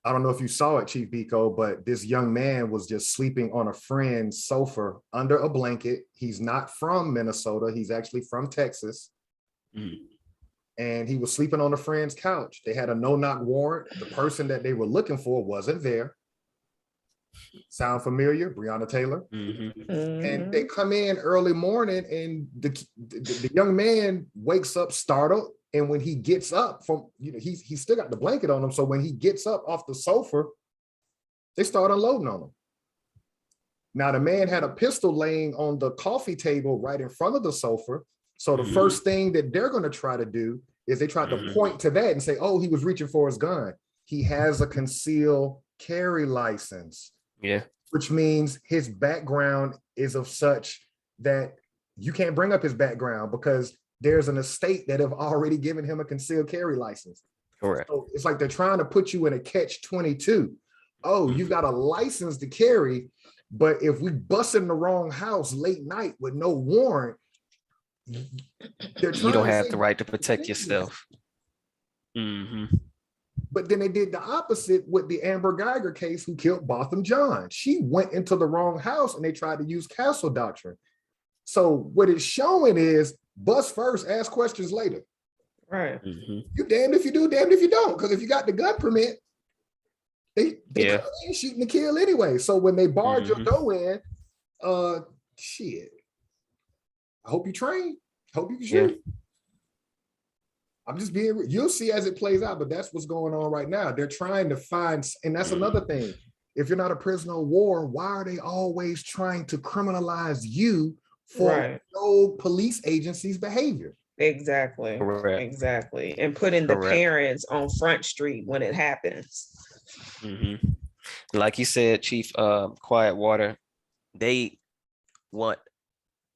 I don't know if you saw it, Chief Biko, but this young man was just sleeping on a friend's sofa under a blanket. He's not from Minnesota. He's actually from Texas. And he was sleeping on a friend's couch. They had a no-knock warrant. The person that they were looking for wasn't there. Sound familiar? Breonna Taylor. And they come in early morning and the young man wakes up startled. And when he gets up from, he's still got the blanket on him. So when he gets up off the sofa, they start unloading on him. Now the man had a pistol laying on the coffee table right in front of the sofa. So the first thing that they're going to try to do is they try to point to that and say, oh, he was reaching for his gun. He has a concealed carry license. Yeah. Which means his background is of such that you can't bring up his background because there's an estate that have already given him a concealed carry license. Correct. So it's like they're trying to put you in a catch-22. Oh, you've got a license to carry, but if we bust in the wrong house late night with no warrant, you don't have the right to protect yourself. But then they did the opposite with the Amber Geiger case who killed Botham John. She went into the wrong house and they tried to use castle doctrine. So what it's showing is bust first, ask questions later. Right. You damned if you do, damned if you don't. Because if you got the gun permit, they come in shooting to kill anyway. So when they barge your dough in, shit. I hope you train. Hope you can shoot. I'm just being, you'll see as it plays out, but that's what's going on right now. They're trying to find, and that's another thing. If you're not a prisoner of war, why are they always trying to criminalize you for no police agency's behavior? Exactly. Correct. Exactly. And putting the parents on Front Street when it happens. Like you said, Chief, Quiet Water, they want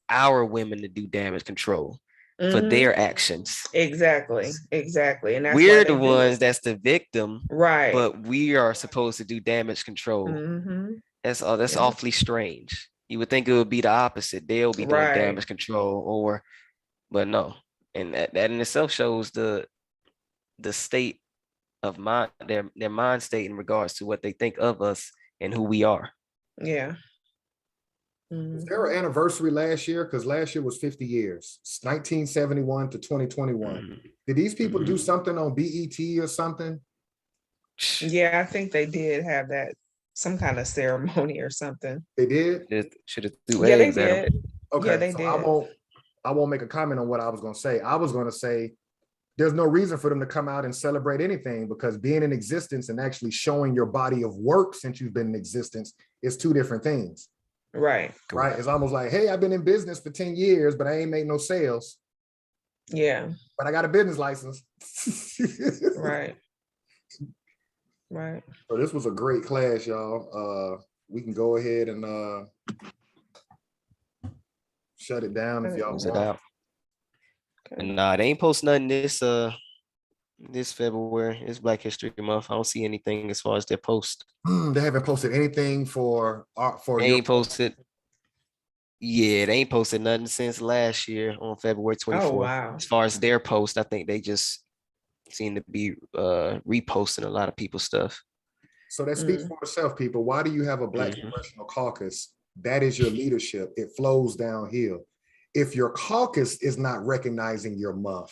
our women to do damage control for their actions. Exactly. And that's we're the ones that's the victim, right? But we are supposed to do damage control. That's awfully strange. You would think it would be the opposite. They'll be doing damage control, but no. And that in itself shows the state of mind, their mind state in regards to what they think of us and who we are. Yeah. Was there an anniversary last year? Because last year was 50 years, 1971 to 2021. Did these people do something on BET or something? Yeah, I think they did have that, some kind of ceremony or something. They did? Should have threw eggs at them. Okay, yeah, they so did. I won't make a comment on what I was going to say. I was going to say there's no reason for them to come out and celebrate anything because being in existence and actually showing your body of work since you've been in existence is two different things. Right. It's almost like, hey, I've been in business for 10 years, but I ain't made no sales. Yeah. But I got a business license. Right. So this was a great class, y'all. We can go ahead and shut it down if y'all Close it want. out. Okay. And nah, they ain't post nothing this February. It's Black History Month. I don't see anything as far as their post. They haven't posted anything for They your ain't posted. Yeah, they ain't posted nothing since last year on February 24th. Oh, wow. As far as their post, I think they just seem to be reposting a lot of people's stuff. So that speaks for itself, people. Why do you have a Black Congressional Caucus? That is your leadership. It flows downhill. If your caucus is not recognizing your month,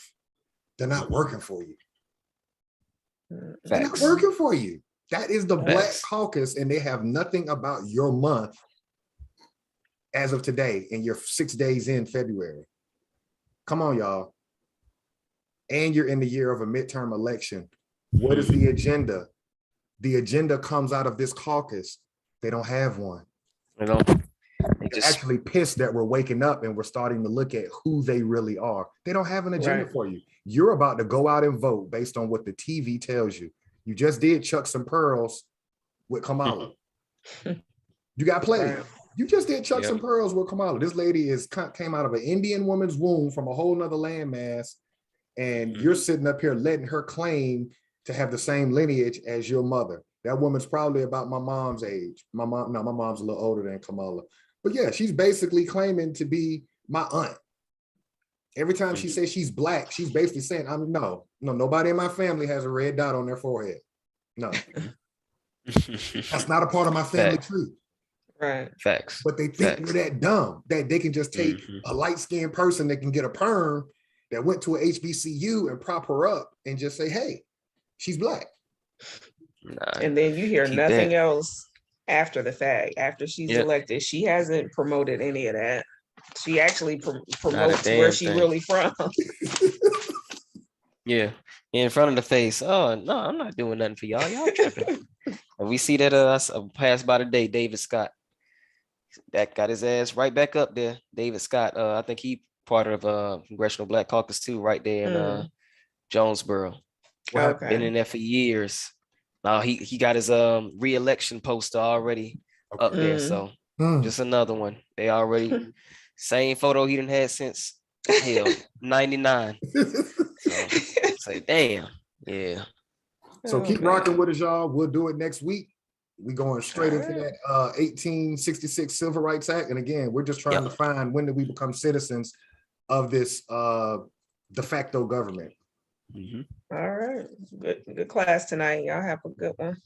they're not working for you. They're not Facts. working for you. That is the Black Facts. Caucus, and they have nothing about your month as of today, and you're 6 days in February. Come on, y'all. And you're in the year of a midterm election. What is the agenda? The agenda comes out of this caucus. They don't have one. You know, they They're just actually pissed that we're waking up and we're starting to look at who they really are. They don't have an agenda Right. for you. You're about to go out and vote based on what the TV tells you. You just did Chucks and Pearls with Kamala. You got played. Right. You just did Chucks Yep. and Pearls with Kamala. This lady came out of an Indian woman's womb from a whole nother landmass, and you're sitting up here letting her claim to have the same lineage as your mother. That woman's probably about my mom's age. My mom's a little older than Kamala. But yeah, she's basically claiming to be my aunt. Every time she says she's Black, she's basically saying, nobody in my family has a red dot on their forehead. No, that's not a part of my family tree. Right. Facts. But they think we're that dumb that they can just take a light-skinned person that can get a perm that went to a HBCU and prop her up and just say, hey, she's Black. Nah, And then you hear keep nothing that. else after the fact. After she's Yep. elected, she hasn't promoted any of that. She actually promotes damn where she thing. really from. Yeah, in front of the face. Oh no, I'm not doing nothing for y'all. Y'all tripping. And we see that passed by today, David Scott. That got his ass right back up there. David Scott. I think he part of Congressional Black Caucus too, right there in Jonesboro. Okay. Been in there for years. Now he got his re-election poster already up there. So just another one. They already same photo he done had since hell 99. So say damn. Yeah. So Oh, keep man. rocking with us, y'all. We'll do it next week. We going straight into that 1866 Civil Rights Act. And again, we're just trying to find when did we become citizens of this de facto government. All right. Good class tonight. Y'all have a good one.